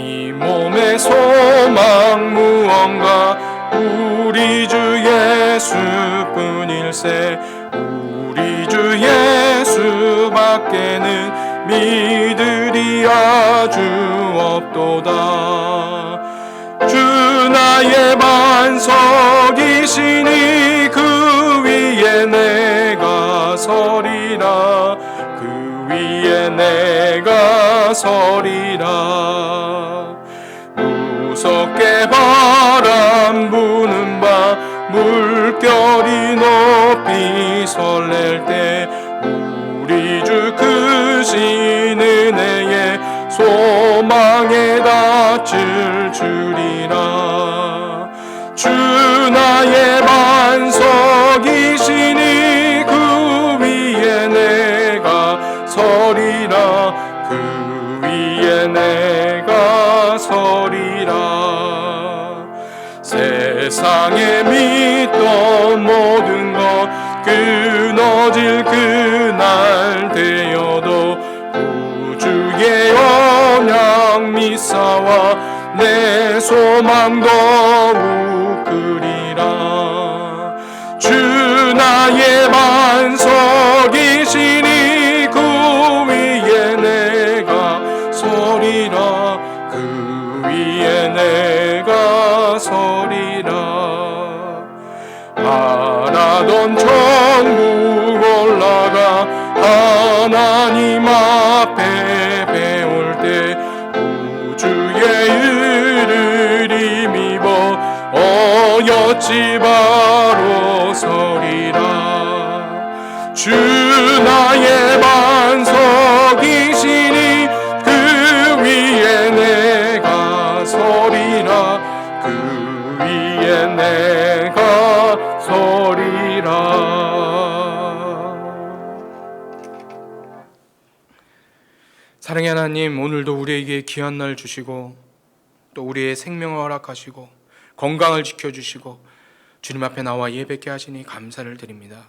이 몸의 소망 무언가 우리 주 예수뿐일세. 우리 주 예수밖에는 믿으리 아주 없도다. 주 나의 반석이시니 그 위에 내가 서리라. 그 위에 내가 서리라. 무섭게 바람 부는 밤 물결이 높이 설렐 때 우리 주 크신 은혜에 소망에 닿을 줄이라. 주 나의 반석이시니 그 위에 내가 서리라. 그 위에 내가 서리라. 세상에 믿던 모든 것 끊어질 그날 되어도 구주의 언약 미사와 내 소망 더욱 크리라. 주 나의 반석이시니 그 위에 내가 서리라. 그 위에 내가 서리라. 바라던 천국 올라가 하나님 앞에 배울 때 우주의 일을 힘입어 어여지 바로 서리라. 주 나의 반석이시니 그 위에 내가 서리라. 그 위에 내가 서리라. 사랑의 하나님, 오늘도 우리에게 귀한 날 주시고 또 우리의 생명을 허락하시고 건강을 지켜주시고 주님 앞에 나와 예배케 하시니 감사를 드립니다.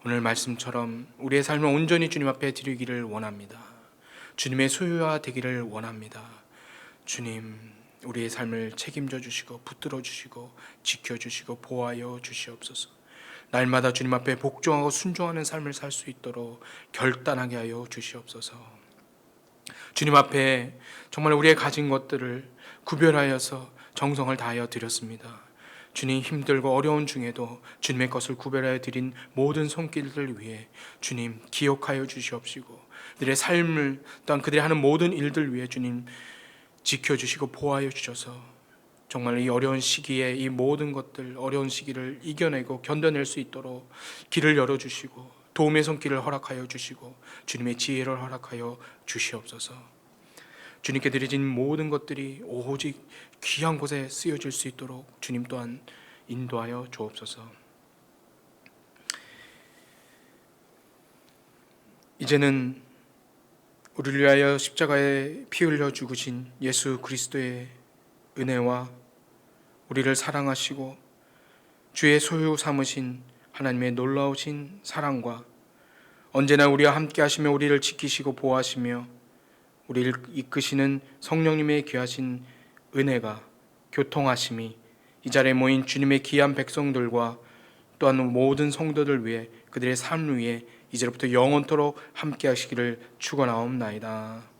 오늘 말씀처럼 우리의 삶을 온전히 주님 앞에 드리기를 원합니다. 주님의 소유가 되기를 원합니다. 주님, 우리의 삶을 책임져 주시고 붙들어 주시고 지켜주시고 보호하여 주시옵소서. 날마다 주님 앞에 복종하고 순종하는 삶을 살 수 있도록 결단하게 하여 주시옵소서. 주님 앞에 정말 우리의 가진 것들을 구별하여서 정성을 다하여 드렸습니다. 주님, 힘들고 어려운 중에도 주님의 것을 구별하여 드린 모든 손길들 위해 주님 기억하여 주시옵시고 그들의 삶을 또한 그들이 하는 모든 일들 위해 주님 지켜주시고 보호하여 주셔서 정말 이 어려운 시기에 이 모든 것들 어려운 시기를 이겨내고 견뎌낼 수 있도록 길을 열어주시고 도움의 손길을 허락하여 주시고 주님의 지혜를 허락하여 주시옵소서. 주님께 드려진 모든 것들이 오직 귀한 곳에 쓰여질 수 있도록 주님 또한 인도하여 주옵소서. 이제는 우리를 위하여 십자가에 피 흘려 죽으신 예수 그리스도의 은혜와 우리를 사랑하시고 주의 소유 삼으신 하나님의 놀라우신 사랑과 언제나 우리와 함께 하시며 우리를 지키시고 보호하시며 우리를 이끄시는 성령님의 귀하신 은혜가 교통하심이 이 자리에 모인 주님의 귀한 백성들과 또한 모든 성도들 위해 그들의 삶 위에 이제로부터 영원토록 함께 하시기를 축원하옵나이다.